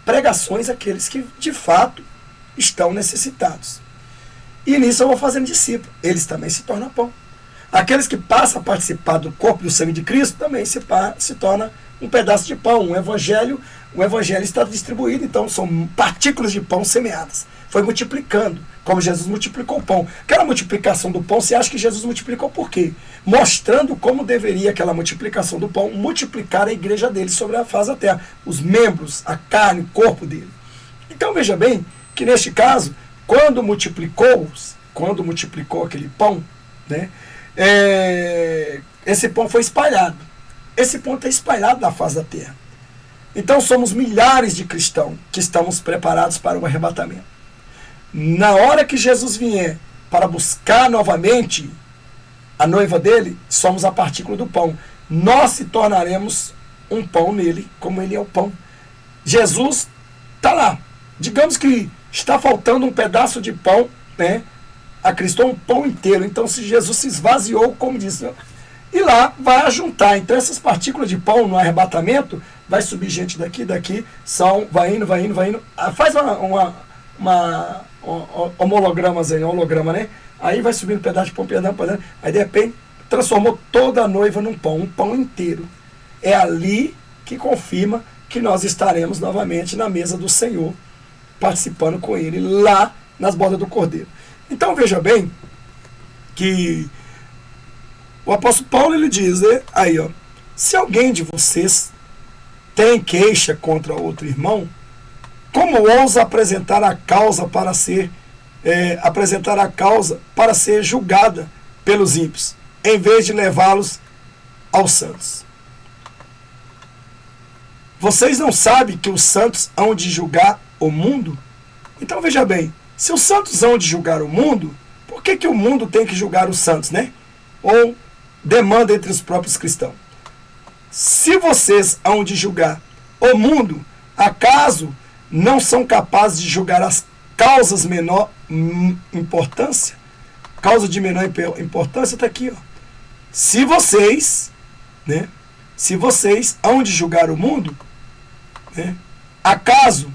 pregações àqueles que, de fato, estão necessitados. E nisso eu vou fazendo discípulo. Eles também se tornam pão. Aqueles que passam a participar do corpo e do sangue de Cristo também se torna um pedaço de pão. O evangelho está distribuído, então são partículas de pão semeadas. Foi multiplicando, como Jesus multiplicou o pão. Aquela multiplicação do pão, você acha que Jesus multiplicou por quê? Mostrando como deveria aquela multiplicação do pão multiplicar a igreja dele sobre a face da terra. Os membros, a carne, o corpo dele. Então veja bem que neste caso, quando multiplicou aquele pão, né, esse pão foi espalhado. Esse pão está espalhado na face da terra. Então somos milhares de cristãos que estamos preparados para o arrebatamento. Na hora que Jesus vier para buscar novamente a noiva dele, somos a partícula do pão. Nós se tornaremos um pão nele, como ele é o pão. Jesus está lá. Digamos que está faltando um pedaço de pão, né, a Cristo, um pão inteiro. Então, se Jesus se esvaziou, como disse, e lá vai ajuntar. Então, essas partículas de pão no arrebatamento, vai subir gente daqui, vai indo. Faz hologramas aí, holograma, né? Aí vai subindo um pedaço de pão, pedaço. Aí, de repente, transformou toda a noiva num pão, um pão inteiro. É ali que confirma que nós estaremos novamente na mesa do Senhor, participando com ele lá nas bordas do Cordeiro. Então veja bem que o apóstolo Paulo ele diz, né, aí ó, se alguém de vocês tem queixa contra outro irmão, como ousa apresentar a causa para ser julgada pelos ímpios, em vez de levá-los aos santos? Vocês não sabem que os santos hão de julgar o mundo? Então veja bem, se os santos hão de julgar o mundo, por que o mundo tem que julgar os santos, né? Ou demanda entre os próprios cristãos. Se vocês hão de julgar o mundo, acaso não são capazes de julgar as causas de menor importância? Causa de menor importância está aqui, ó. Se vocês hão de julgar o mundo, né, acaso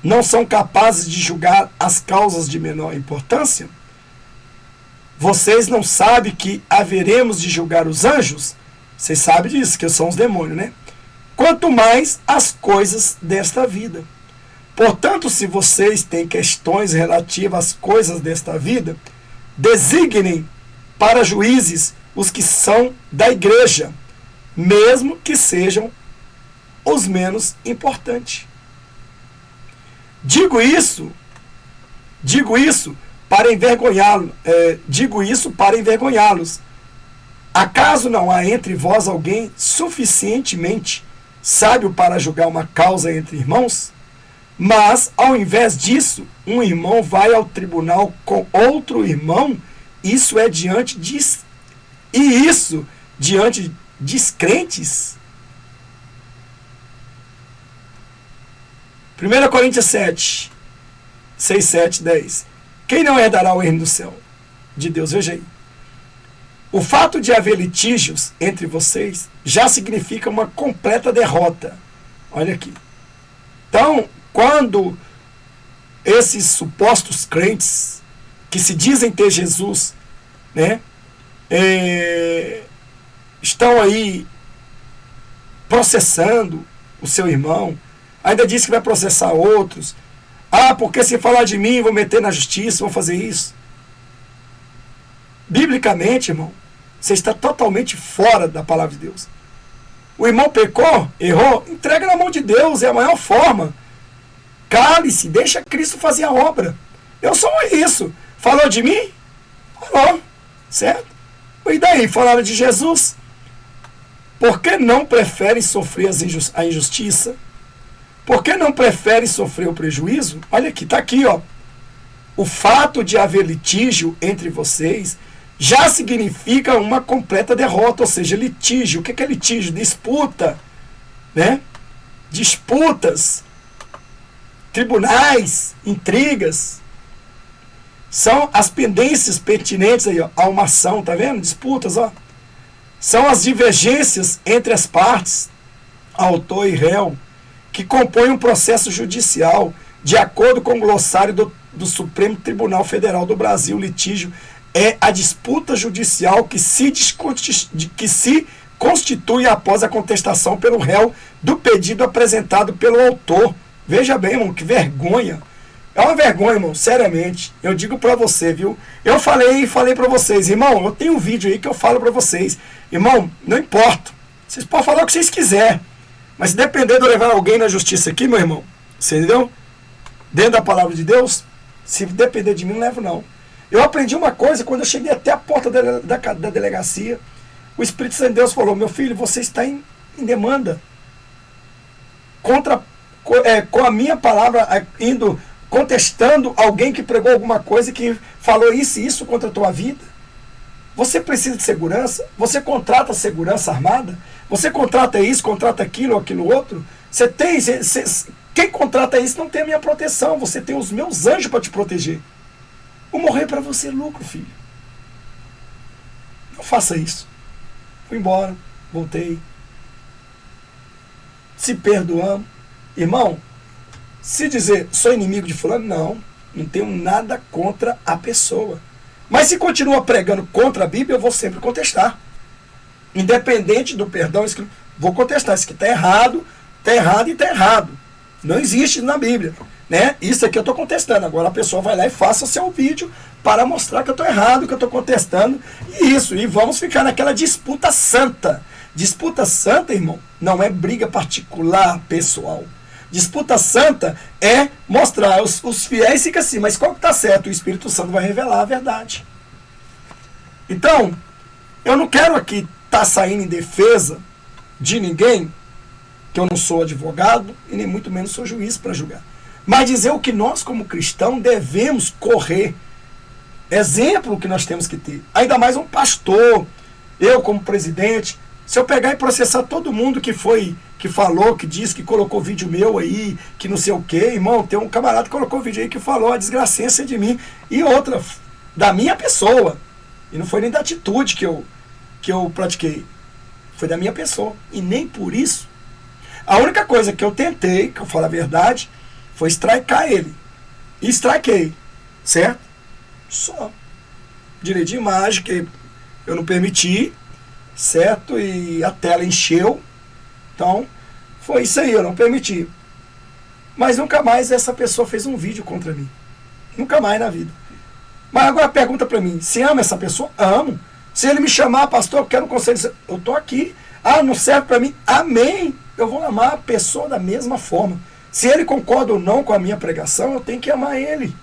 não são capazes de julgar as causas de menor importância? Vocês não sabem que haveremos de julgar os anjos? Vocês sabem disso, que são os demônios, né? Quanto mais as coisas desta vida. Portanto, se vocês têm questões relativas às coisas desta vida, designem para juízes os que são da igreja, mesmo que sejam os menos importantes. Digo isso para envergonhá-los. Acaso não há entre vós alguém suficientemente sábio para julgar uma causa entre irmãos? Mas, ao invés disso, um irmão vai ao tribunal com outro irmão, isso diante de descrentes? 1 Coríntios 7, 6, 7, 10. Quem não herdará o reino do céu? De Deus, veja aí. O fato de haver litígios entre vocês já significa uma completa derrota. Olha aqui. Então, quando esses supostos crentes que se dizem ter Jesus, né, estão aí processando o seu irmão, ainda diz que vai processar outros. Ah, porque se falar de mim, vou meter na justiça, vou fazer isso. Biblicamente, irmão, você está totalmente fora da palavra de Deus. O irmão pecou, errou, entrega na mão de Deus, é a maior forma. Cale-se, deixa Cristo fazer a obra. Eu sou isso. Falou de mim? Falou, certo? E daí, falaram de Jesus? Por que não preferem sofrer a injustiça? Por que não preferem sofrer o prejuízo? Olha aqui, está aqui, ó. O fato de haver litígio entre vocês já significa uma completa derrota, ou seja, litígio. O que é litígio? Disputa, né? Disputas, tribunais, intrigas. São as pendências pertinentes aí, ó, a uma ação, tá vendo? Disputas, ó. São as divergências entre as partes, autor e réu, que compõem um processo judicial, de acordo com o glossário do Supremo Tribunal Federal do Brasil. Litígio é a disputa judicial que se constitui após a contestação pelo réu do pedido apresentado pelo autor. Veja bem, irmão, que vergonha. É uma vergonha, irmão, seriamente. Eu digo pra você, viu? Eu falei pra vocês, irmão, eu tenho um vídeo aí que eu falo pra vocês. Irmão, não importa. Vocês podem falar o que vocês quiserem. Mas se depender de eu levar alguém na justiça aqui, meu irmão, você entendeu? Dentro da palavra de Deus, se depender de mim, não levo não. Eu aprendi uma coisa quando eu cheguei até a porta da delegacia. O Espírito Santo de Deus falou: meu filho, você está em demanda. Com a minha palavra, contestando alguém que pregou alguma coisa e que falou isso e isso contra a tua vida. Você precisa de segurança? Você contrata segurança armada? Você contrata isso, contrata aquilo, aquilo outro? Quem contrata isso não tem a minha proteção. Você tem os meus anjos para te proteger. Vou morrer para você é lucro, filho. Não faça isso. Fui embora, voltei. Se perdoamos. Irmão, se dizer sou inimigo de fulano, não tenho nada contra a pessoa. Mas se continua pregando contra a Bíblia, eu vou sempre contestar. Independente do perdão, vou contestar. Isso aqui está errado e está errado. Não existe na Bíblia. né? Isso aqui eu estou contestando. Agora a pessoa vai lá e faça o seu vídeo para mostrar que eu estou errado, que eu estou contestando. E vamos ficar naquela disputa santa. Disputa santa, irmão, não é briga particular, pessoal. Disputa santa é mostrar, os fiéis ficam assim, mas qual que está certo? O Espírito Santo vai revelar a verdade. Então, eu não quero aqui estar saindo em defesa de ninguém, que eu não sou advogado e nem muito menos sou juiz para julgar. Mas dizer o que nós, como cristãos, devemos correr. Exemplo que nós temos que ter. Ainda mais um pastor, eu como presidente, se eu pegar e processar todo mundo que falou, que disse, que colocou vídeo meu aí, que não sei o quê, irmão, tem um camarada que colocou vídeo aí que falou a desgracência de mim, e outra, da minha pessoa. E não foi nem da atitude que eu pratiquei. Foi da minha pessoa. E nem por isso. A única coisa que eu tentei, que eu falo a verdade, foi strikear ele. E strikeei. Certo? Só. Direito de imagem, que eu não permiti. Certo? E a tela encheu. Então, foi isso aí, eu não permiti. Mas nunca mais essa pessoa fez um vídeo contra mim. Nunca mais na vida. Mas agora pergunta para mim, você ama essa pessoa? Amo. Se ele me chamar, pastor, eu quero um conselho, eu estou aqui. Ah, não serve para mim? Amém. Eu vou amar a pessoa da mesma forma. Se ele concorda ou não com a minha pregação, eu tenho que amar ele.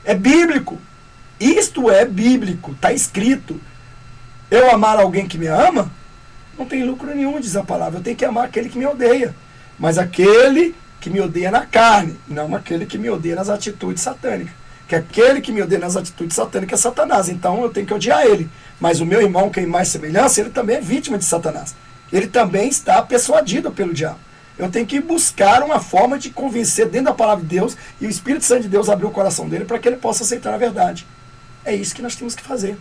É bíblico. Isto é bíblico, está escrito. Eu amar alguém que me ama, não tem lucro nenhum, diz a palavra. Eu tenho que amar aquele que me odeia. Mas aquele que me odeia na carne, não aquele que me odeia nas atitudes satânicas. Que aquele que me odeia nas atitudes satânicas é Satanás. Então eu tenho que odiar ele. Mas o meu irmão, que é em mais semelhança, ele também é vítima de Satanás. Ele também está persuadido pelo diabo. Eu tenho que buscar uma forma de convencer dentro da palavra de Deus, e o Espírito Santo de Deus abriu o coração dele para que ele possa aceitar a verdade. É isso que nós temos que fazer.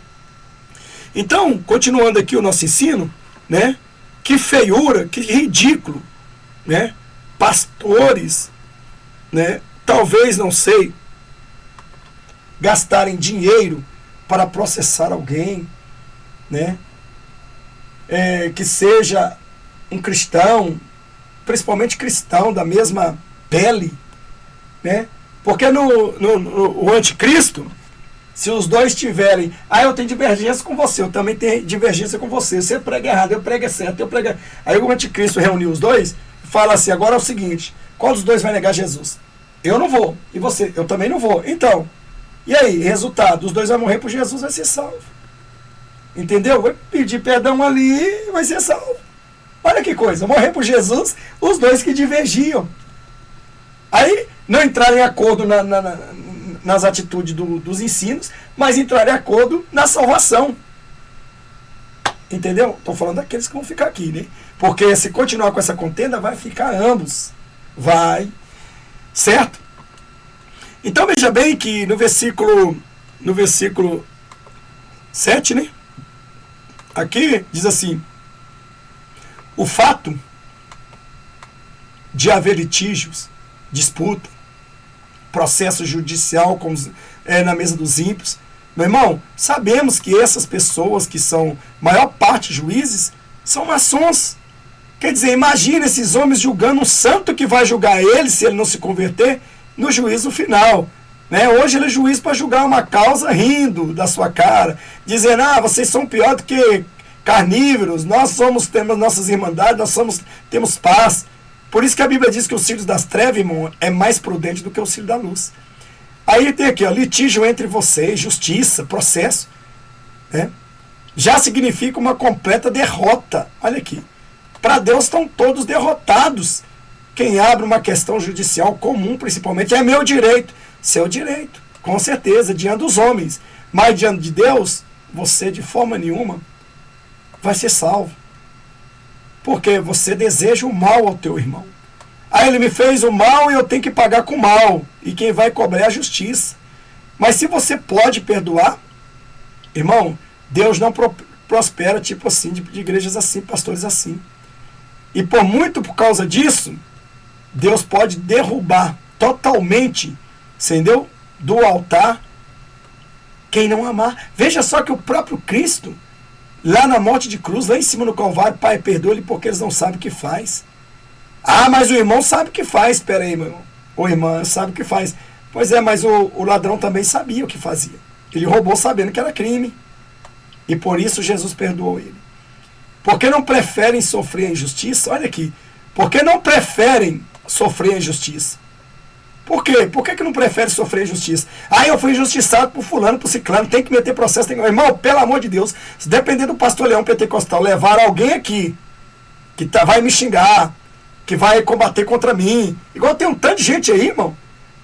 Então, continuando aqui o nosso ensino, né? Que feiura, que ridículo, né? Pastores, né? Talvez, não sei, gastarem dinheiro para processar alguém, né? Que seja um cristão, principalmente cristão da mesma pele, né? Porque no anticristo, se os dois tiverem, eu tenho divergência com você, eu também tenho divergência com você, você prega errado, eu prego certo, eu prego... Aí o anticristo reuniu os dois e fala assim, agora é o seguinte, qual dos dois vai negar Jesus? Eu não vou, e você? Eu também não vou. Então, e aí, resultado, os dois vão morrer por Jesus, vai ser salvo. Entendeu? Vai pedir perdão ali, vai ser salvo. Olha que coisa, morrer por Jesus, os dois que divergiam. Aí, não entraram em acordo nas atitudes dos ensinos, mas entraram em acordo na salvação. Entendeu? Estou falando daqueles que vão ficar aqui, né? Porque se continuar com essa contenda, vai ficar ambos. Vai. Certo? Então veja bem que no versículo 7, né? Aqui diz assim, o fato de haver litígios, disputa, processo judicial como na mesa dos ímpios, meu irmão, sabemos que essas pessoas que são, maior parte juízes, são maçons. Quer dizer, imagina esses homens julgando um santo que vai julgar ele, se ele não se converter, no juízo final. Né? Hoje ele é juiz para julgar uma causa rindo da sua cara, dizendo, vocês são pior do que carnívoros, nós temos nossas irmandades, temos paz. Por isso que a Bíblia diz que os filhos das trevas, irmão, é mais prudente do que os filhos da luz. Aí tem aqui, litígio entre vocês, justiça, processo, né? Já significa uma completa derrota. Olha aqui, para Deus estão todos derrotados. Quem abre uma questão judicial comum, principalmente, é meu direito. Seu direito, com certeza, diante dos homens. Mas diante de Deus, você de forma nenhuma vai ser salvo. Porque você deseja o mal ao teu irmão. Ele me fez o mal e eu tenho que pagar com o mal. E quem vai cobrar é a justiça. Mas se você pode perdoar, irmão, Deus não prospera tipo assim, de igrejas assim, pastores assim. E por causa disso, Deus pode derrubar totalmente, entendeu? Do altar quem não amar. Veja só que o próprio Cristo, lá na morte de cruz, lá em cima no Calvário, Pai, perdoa-lhe porque eles não sabem o que faz. Mas o irmão sabe o que faz. Espera aí, meu irmão. Ô irmã, sabe o que faz? Pois é, mas o ladrão também sabia o que fazia. Ele roubou sabendo que era crime. E por isso Jesus perdoou ele. Por que não preferem sofrer a injustiça? Olha aqui. Por que não preferem sofrer a injustiça? Por quê? Por que não prefere sofrer a injustiça? Ah, eu fui injustiçado por fulano, por ciclano, tem que meter processo. Irmão, pelo amor de Deus, se depender do pastor Leão Pentecostal levar alguém aqui que vai me xingar, que vai combater contra mim, igual tem um tanto de gente aí, irmão.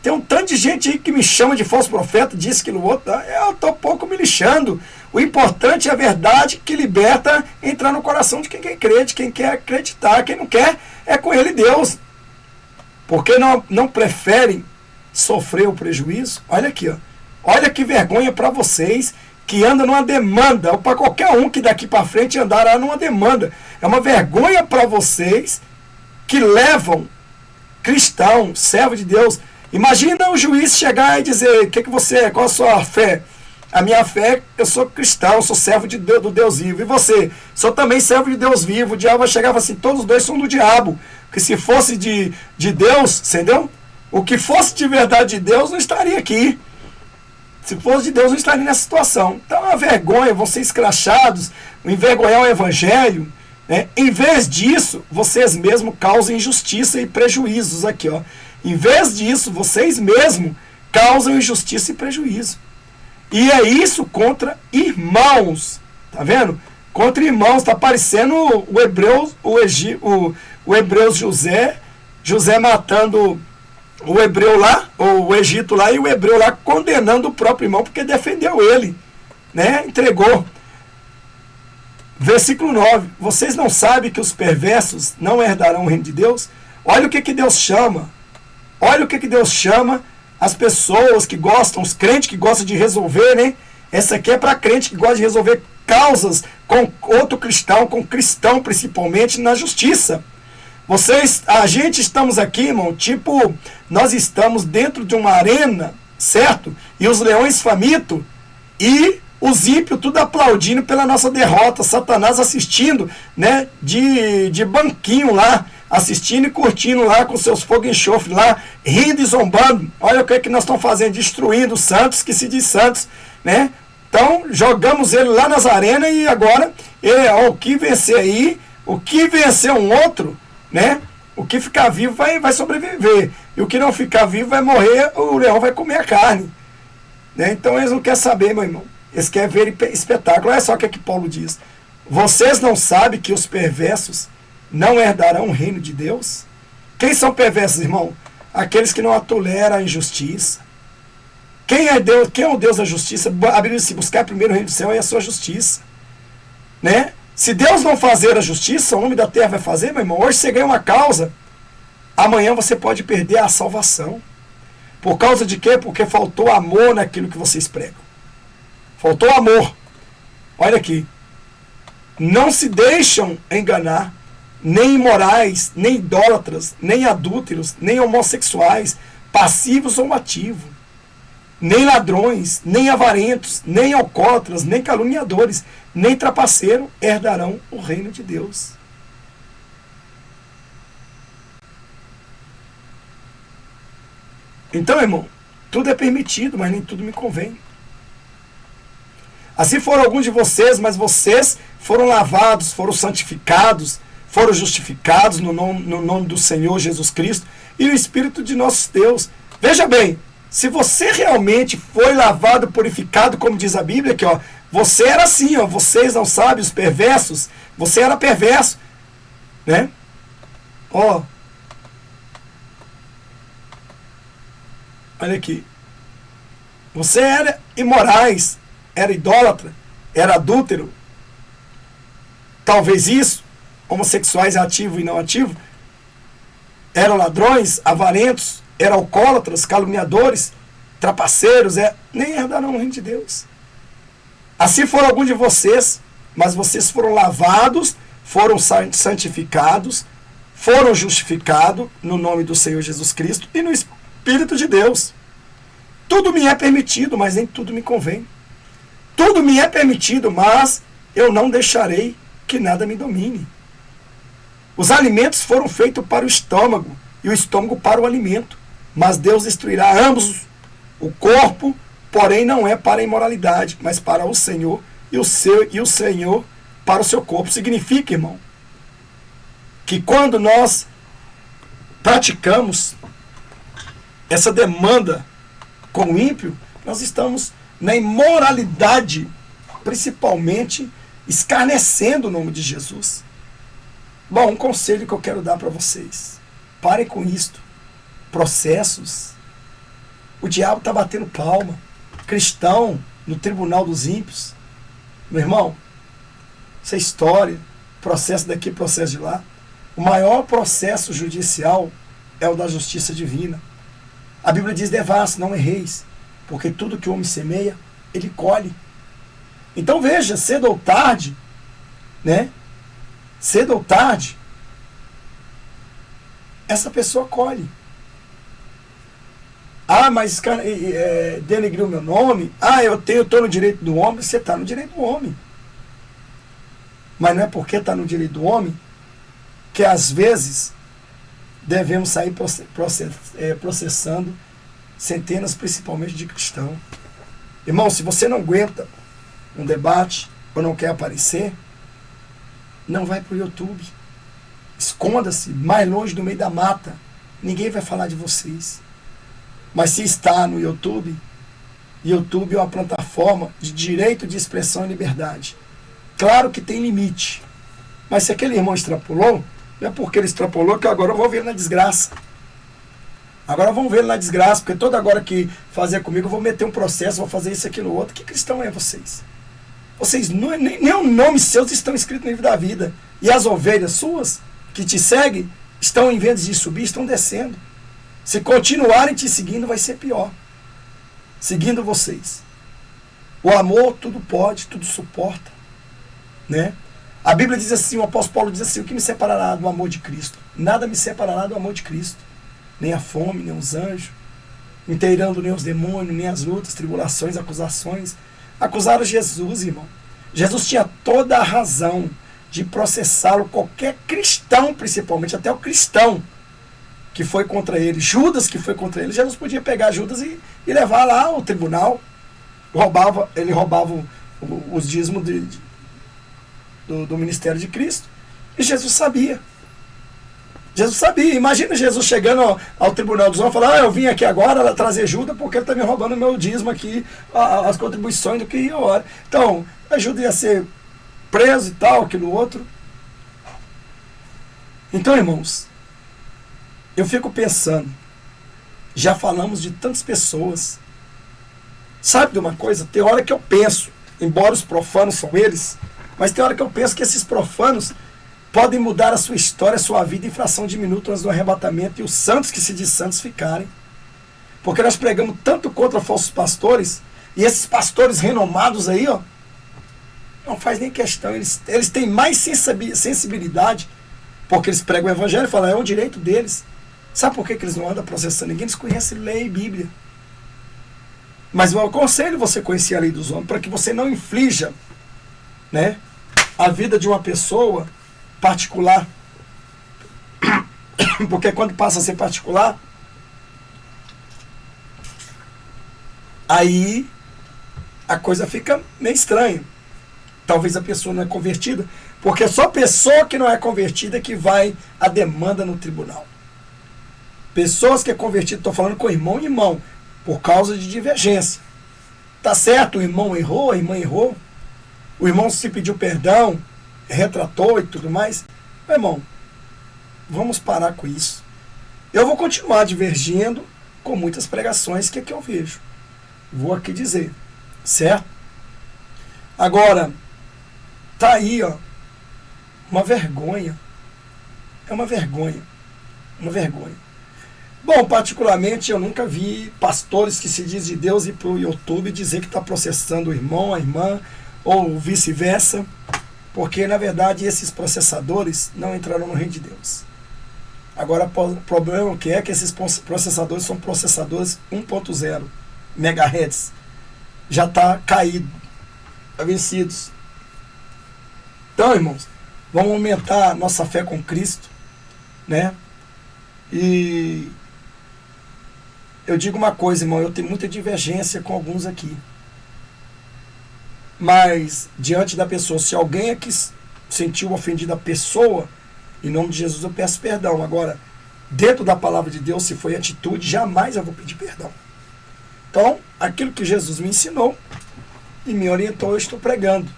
Tem um tanto de gente aí que me chama de falso profeta, diz que no outro, eu estou pouco me lixando. O importante é a verdade que liberta entrar no coração de quem quer crer, de quem quer acreditar. Quem não quer é com ele Deus. Por que não preferem sofrer o prejuízo? Olha aqui, ó. Olha que vergonha para vocês que andam numa demanda, ou para qualquer um que daqui para frente andará numa demanda. É uma vergonha para vocês que levam cristão, servo de Deus. Imagina o juiz chegar e dizer, o que você é, qual a sua fé? A minha fé, eu sou cristão, sou servo de Deus, do Deus vivo. E você? Sou também servo de Deus vivo. O diabo vai chegar e falar assim, todos os dois são do diabo. Porque se fosse de Deus, entendeu? O que fosse de verdade de Deus não estaria aqui. Se fosse de Deus não estaria nessa situação. Então é uma vergonha, vão ser escrachados, envergonhar o evangelho. Né? Em vez disso, vocês mesmos causam injustiça e prejuízos aqui, ó. Em vez disso, vocês mesmos causam injustiça e prejuízo. E é isso contra irmãos. Tá vendo? Contra irmãos. Está parecendo o Hebreus José matando o hebreu lá, ou o Egito lá, e o hebreu lá condenando o próprio irmão porque defendeu ele. Né? Entregou. Versículo 9. Vocês não sabem que os perversos não herdarão o reino de Deus? Olha o que Deus chama. Olha o que Deus chama as pessoas que gostam, os crentes que gostam de resolver, né? Essa aqui é para crente que gosta de resolver causas com outro cristão, com cristão principalmente, na justiça. A gente estamos aqui, irmão, tipo, nós estamos dentro de uma arena, certo? E os leões famintos e os ímpios tudo aplaudindo pela nossa derrota, Satanás assistindo, né, de banquinho lá, assistindo e curtindo lá com seus fogo e enxofre lá, rindo e zombando. Olha o que é que nós estamos fazendo, destruindo os santos, que se diz santos, né? Então, jogamos ele lá nas arenas e agora, o que vencer aí, o que vencer um outro, né? O que ficar vivo vai sobreviver. E o que não ficar vivo vai morrer, o leão vai comer a carne. Né? Então, eles não querem saber, meu irmão. Eles querem ver espetáculo. Olha só o que é que Paulo diz. Vocês não sabem que os perversos não herdarão o reino de Deus? Quem são perversos, irmão? Aqueles que não toleram a injustiça. Quem é Deus? Quem é o Deus da justiça? A Bíblia diz: se buscar primeiro o reino do céu e a sua justiça. Né? Se Deus não fazer a justiça, o homem da terra vai fazer, meu irmão. Hoje você ganha uma causa, amanhã você pode perder a salvação. Por causa de quê? Porque faltou amor naquilo que vocês pregam. Faltou amor. Olha aqui. Não se deixam enganar, nem imorais, nem idólatras, nem adúlteros, nem homossexuais, passivos ou ativos, nem ladrões, nem avarentos, nem alcoólatras, nem caluniadores, nem trapaceiro herdarão o reino de Deus. Então, irmão, tudo é permitido, mas nem tudo me convém. Assim foram alguns de vocês, mas vocês foram lavados, foram santificados, foram justificados no nome do Senhor Jesus Cristo e no Espírito de nosso Deus. Veja bem, se você realmente foi lavado, purificado, como diz a Bíblia, aqui, ó, você era assim, ó, vocês não sabem, os perversos, você era perverso, né? Ó, olha aqui, você era imorais, era idólatra, era adúltero, talvez isso, homossexuais ativos e não ativos, eram ladrões, avarentos, eram alcoólatras, caluniadores, trapaceiros, nem herdarão o reino de Deus. Assim foram alguns de vocês, mas vocês foram lavados, foram santificados, foram justificados no nome do Senhor Jesus Cristo e no Espírito de Deus. Tudo me é permitido, mas nem tudo me convém. Tudo me é permitido, mas eu não deixarei que nada me domine. Os alimentos foram feitos para o estômago e o estômago para o alimento, Mas Deus destruirá ambos o corpo, porém não é para a imoralidade, mas para o Senhor, e o Senhor para o seu corpo. Significa, irmão, que quando nós praticamos essa demanda com o ímpio, nós estamos na imoralidade, principalmente escarnecendo o nome de Jesus. Bom, um conselho que eu quero dar para vocês: parem com isto. Processos. O diabo está batendo palma. Cristão no tribunal dos ímpios. Meu irmão, isso é história. Processo daqui, processo de lá. O maior processo judicial é o da justiça divina. A Bíblia diz: devasso, não erreis, porque tudo que o homem semeia, ele colhe. Então veja, cedo ou tarde, né? Cedo ou tarde, essa pessoa colhe. Ah, mas denegriu meu nome. Ah, eu estou no direito do homem. Você está no direito do homem. Mas não é porque está no direito do homem que às vezes devemos sair processando centenas, principalmente de cristãos. Irmão, se você não aguenta um debate ou não quer aparecer, não vai para o YouTube. Esconda-se mais longe do meio da mata. Ninguém vai falar de vocês. Mas se está no YouTube, YouTube é uma plataforma de direito de expressão e liberdade. Claro que tem limite. Mas se aquele irmão extrapolou, não é porque ele extrapolou que agora eu vou ver ele na desgraça. Agora vamos ver ele na desgraça, porque toda agora que fazer comigo eu vou meter um processo, vou fazer isso, aquilo, outro. Que cristão é vocês? Vocês, nem o nome seus estão escritos no livro da vida. E as ovelhas suas, que te seguem, estão, em vez de subir, estão descendo. Se continuarem te seguindo, vai ser pior. Seguindo vocês. O amor tudo pode, tudo suporta. Né? A Bíblia diz assim, o apóstolo Paulo diz assim: o que me separará do amor de Cristo? Nada me separará do amor de Cristo. Nem a fome, nem os anjos, inteirando nem os demônios, nem as lutas, tribulações, acusações. Acusaram Jesus, irmão. Jesus tinha toda a razão de processá-lo, qualquer cristão, principalmente, até o cristão que foi contra ele, Judas que foi contra ele. Jesus podia pegar Judas e levar lá ao tribunal. Ele roubava os dízimos do ministério de Cristo. E Jesus sabia. Jesus sabia. Imagina Jesus chegando ao tribunal dos homens e falando: eu vim aqui agora trazer Judas porque ele está me roubando o meu dízimo aqui, as contribuições do que ia hora. Então, a Judas ia ser preso e tal, aquilo outro. Então, irmãos, eu fico pensando, já falamos de tantas pessoas. Sabe de uma coisa? Tem hora que eu penso, embora os profanos são eles, mas tem hora que eu penso que esses profanos podem mudar a sua história, a sua vida em fração de minuto antes do arrebatamento, e os santos que se diz santos ficarem. Porque nós pregamos tanto contra falsos pastores, e esses pastores renomados aí, ó, não faz nem questão, eles têm mais sensibilidade, porque eles pregam o evangelho e falam: é o direito deles. Sabe por que eles não andam processando ninguém? Eles conhecem lei e Bíblia. Mas eu aconselho você conhecer a lei dos homens, para que você não inflija, né, a vida de uma pessoa particular. Porque quando passa a ser particular, aí a coisa fica meio estranha. Talvez a pessoa não é convertida, porque é só a pessoa que não é convertida que vai à demanda no tribunal. Pessoas que é convertido, estou falando com irmão e irmão, por causa de divergência. Tá certo, o irmão errou, a irmã errou, o irmão se pediu perdão, retratou e tudo mais. Meu irmão, vamos parar com isso. Eu vou continuar divergindo com muitas pregações que eu vejo. Vou aqui dizer, certo? Agora, tá aí, ó, uma vergonha. É uma vergonha. Uma vergonha. Bom, particularmente, eu nunca vi pastores que se diz de Deus ir para o YouTube dizer que está processando o irmão, a irmã, ou vice-versa, porque, na verdade, esses processadores não entraram no reino de Deus. Agora, o problema é que esses processadores são processadores 1.0 MHz. Já está caído, está vencidos. Então, irmãos, vamos aumentar nossa fé com Cristo, né? E eu digo uma coisa, irmão, eu tenho muita divergência com alguns aqui. Mas, diante da pessoa, se alguém aqui sentiu ofendido a pessoa, em nome de Jesus eu peço perdão. Agora, dentro da palavra de Deus, se foi atitude, jamais eu vou pedir perdão. Então, aquilo que Jesus me ensinou e me orientou, eu estou pregando.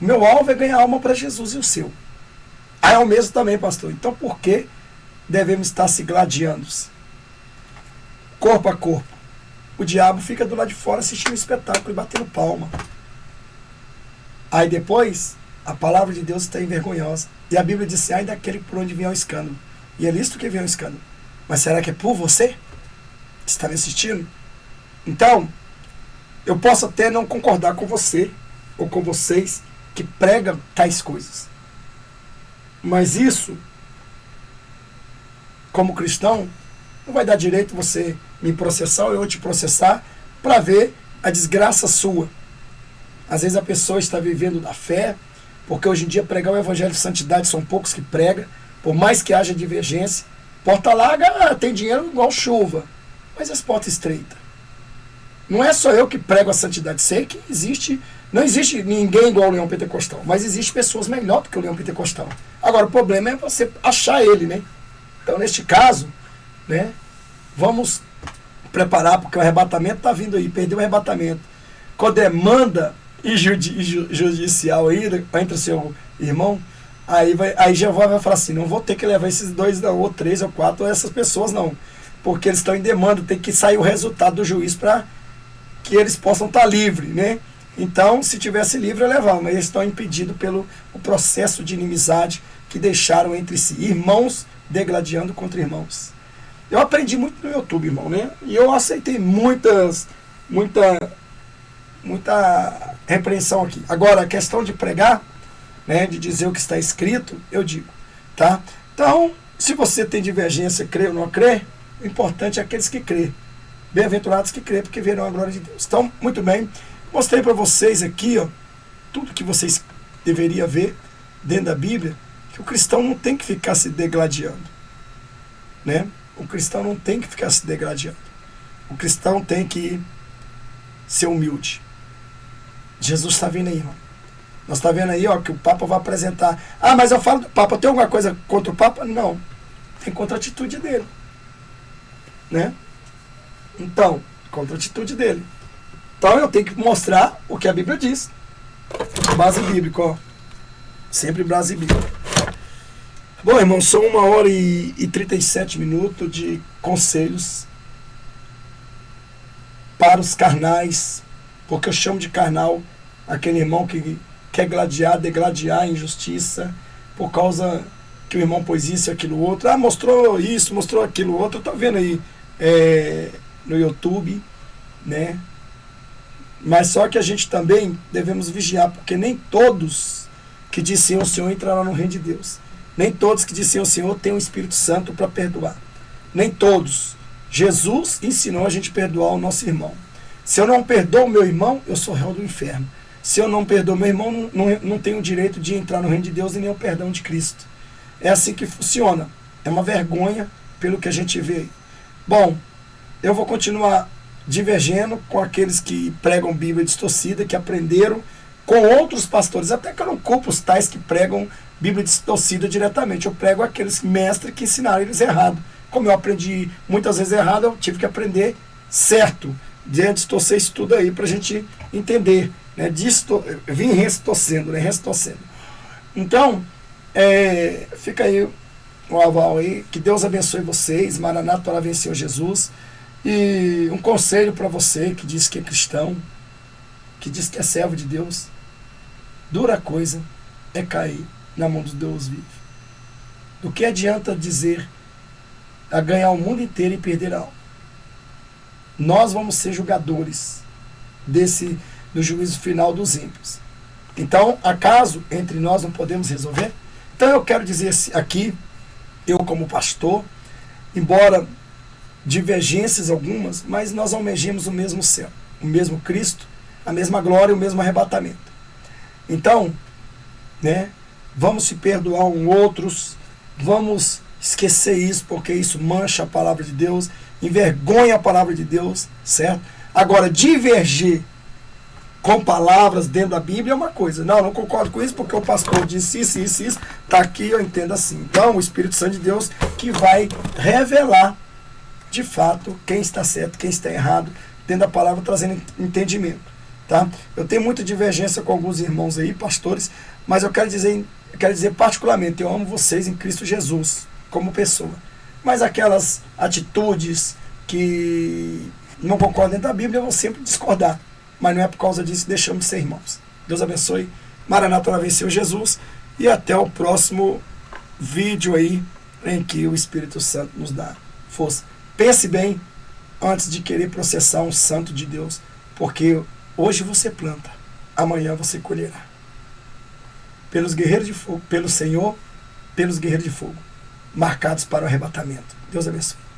O meu alvo é ganhar alma para Jesus e o seu. Aí é o mesmo também, pastor. Então, por que devemos estar se gladiando-se? Corpo a corpo. O diabo fica do lado de fora assistindo o espetáculo e batendo palma. Aí depois, a palavra de Deus está envergonhosa. E a Bíblia diz, ai daquele por onde vier o escândalo. E é lícito que vier o escândalo. Mas será que é por você? Está me assistindo? Então, eu posso até não concordar com você, ou com vocês, que pregam tais coisas. Mas isso, como cristão, não vai dar direito você me processar ou eu te processar para ver a desgraça sua. Às vezes a pessoa está vivendo da fé, porque hoje em dia pregar o evangelho de santidade são poucos que pregam, por mais que haja divergência. Porta larga tem dinheiro igual chuva, mas as portas estreitas. Não é só eu que prego a santidade, sei que não existe ninguém igual o leão pentecostal, mas existe pessoas melhor do que o leão pentecostal. Agora o problema é você achar ele, né? Então neste caso, né, vamos preparar, porque o arrebatamento está vindo aí, perdeu o arrebatamento. Com a demanda judicial aí, entre o seu irmão, aí Jeová vai falar assim, não vou ter que levar esses 2 não, ou 3 ou 4, ou essas pessoas não, porque eles estão em demanda, tem que sair o resultado do juiz para que eles possam estar livres, né? Então, se tivesse livre, eu levava, mas eles estão impedidos pelo o processo de inimizade que deixaram entre si, irmãos degladiando contra irmãos. Eu aprendi muito no YouTube, irmão, né? E eu aceitei muita repreensão aqui. Agora, a questão de pregar, né, de dizer o que está escrito, eu digo, tá? Então, se você tem divergência, crê ou não crê, o importante é aqueles que crê. Bem-aventurados que crê, porque verão a glória de Deus. Então, muito bem, mostrei para vocês aqui, ó, tudo que vocês deveriam ver dentro da Bíblia, que o cristão não tem que ficar se degladiando, né? O cristão não tem que ficar se degladiando. O cristão tem que ser humilde. Jesus está vindo aí, irmão. Nós está vendo aí, ó, que o Papa vai apresentar. Ah, mas eu falo do Papa, tem alguma coisa contra o Papa? Não. Tem contra a atitude dele, né? Então, contra a atitude dele. Então eu tenho que mostrar o que a Bíblia diz. Base bíblica, ó. Sempre base bíblica. Bom, irmão, são 1h37 de conselhos para os carnais, porque eu chamo de carnal aquele irmão que quer degladiar a injustiça, por causa que o irmão pôs isso e aquilo outro. Ah, mostrou isso, mostrou aquilo outro. Eu tô vendo aí no YouTube, né? Mas só que a gente também devemos vigiar, porque nem todos que dizem o Senhor entrarão no reino de Deus. Nem todos que dizem o Senhor têm o Espírito Santo para perdoar. Nem todos. Jesus ensinou a gente a perdoar o nosso irmão. Se eu não perdoo o meu irmão, eu sou réu do inferno. Se eu não perdoo meu irmão, não tenho o direito de entrar no reino de Deus e nem o perdão de Cristo. É assim que funciona. É uma vergonha pelo que a gente vê. Bom, eu vou continuar divergendo com aqueles que pregam Bíblia distorcida, que aprenderam com outros pastores. Até que eu não culpo os tais que pregam Bíblia distorcida diretamente. Eu prego aqueles mestres que ensinaram eles errado. Como eu aprendi muitas vezes errado, eu tive que aprender certo. De distorcer isso tudo aí para a gente entender. Né? Vim restorcendo, né? Restorcendo. Então, fica aí o aval aí. Que Deus abençoe vocês. Maranata para vencer Jesus. E um conselho para você que diz que é cristão, que diz que é servo de Deus. Dura coisa é cair na mão do Deus vivo. Do que adianta dizer a ganhar o mundo inteiro e perder a alma? Nós vamos ser julgadores do juízo final dos ímpios. Então, acaso entre nós não podemos resolver? Então eu quero dizer aqui, eu como pastor, embora divergências algumas, mas nós almejamos o mesmo céu, o mesmo Cristo, a mesma glória, o mesmo arrebatamento. Então, né, vamos se perdoar uns outros, vamos esquecer isso, porque isso mancha a palavra de Deus, envergonha a palavra de Deus, certo? Agora, divergir com palavras dentro da Bíblia é uma coisa. Não concordo com isso porque o pastor disse isso, está aqui, eu entendo assim. Então, o Espírito Santo de Deus que vai revelar, de fato, quem está certo, quem está errado, dentro da palavra, trazendo entendimento. Tá? Eu tenho muita divergência com alguns irmãos aí, pastores, mas eu quero dizer particularmente, eu amo vocês em Cristo Jesus, como pessoa. Mas aquelas atitudes que não concordam dentro da Bíblia, eu vou sempre discordar. Mas não é por causa disso que deixamos de ser irmãos. Deus abençoe. Maranata, venceu Jesus. E até o próximo vídeo aí, em que o Espírito Santo nos dá força. Pense bem antes de querer processar um santo de Deus. Porque hoje você planta, amanhã você colherá. Pelos guerreiros de fogo, pelo Senhor, pelos guerreiros de fogo, marcados para o arrebatamento. Deus abençoe.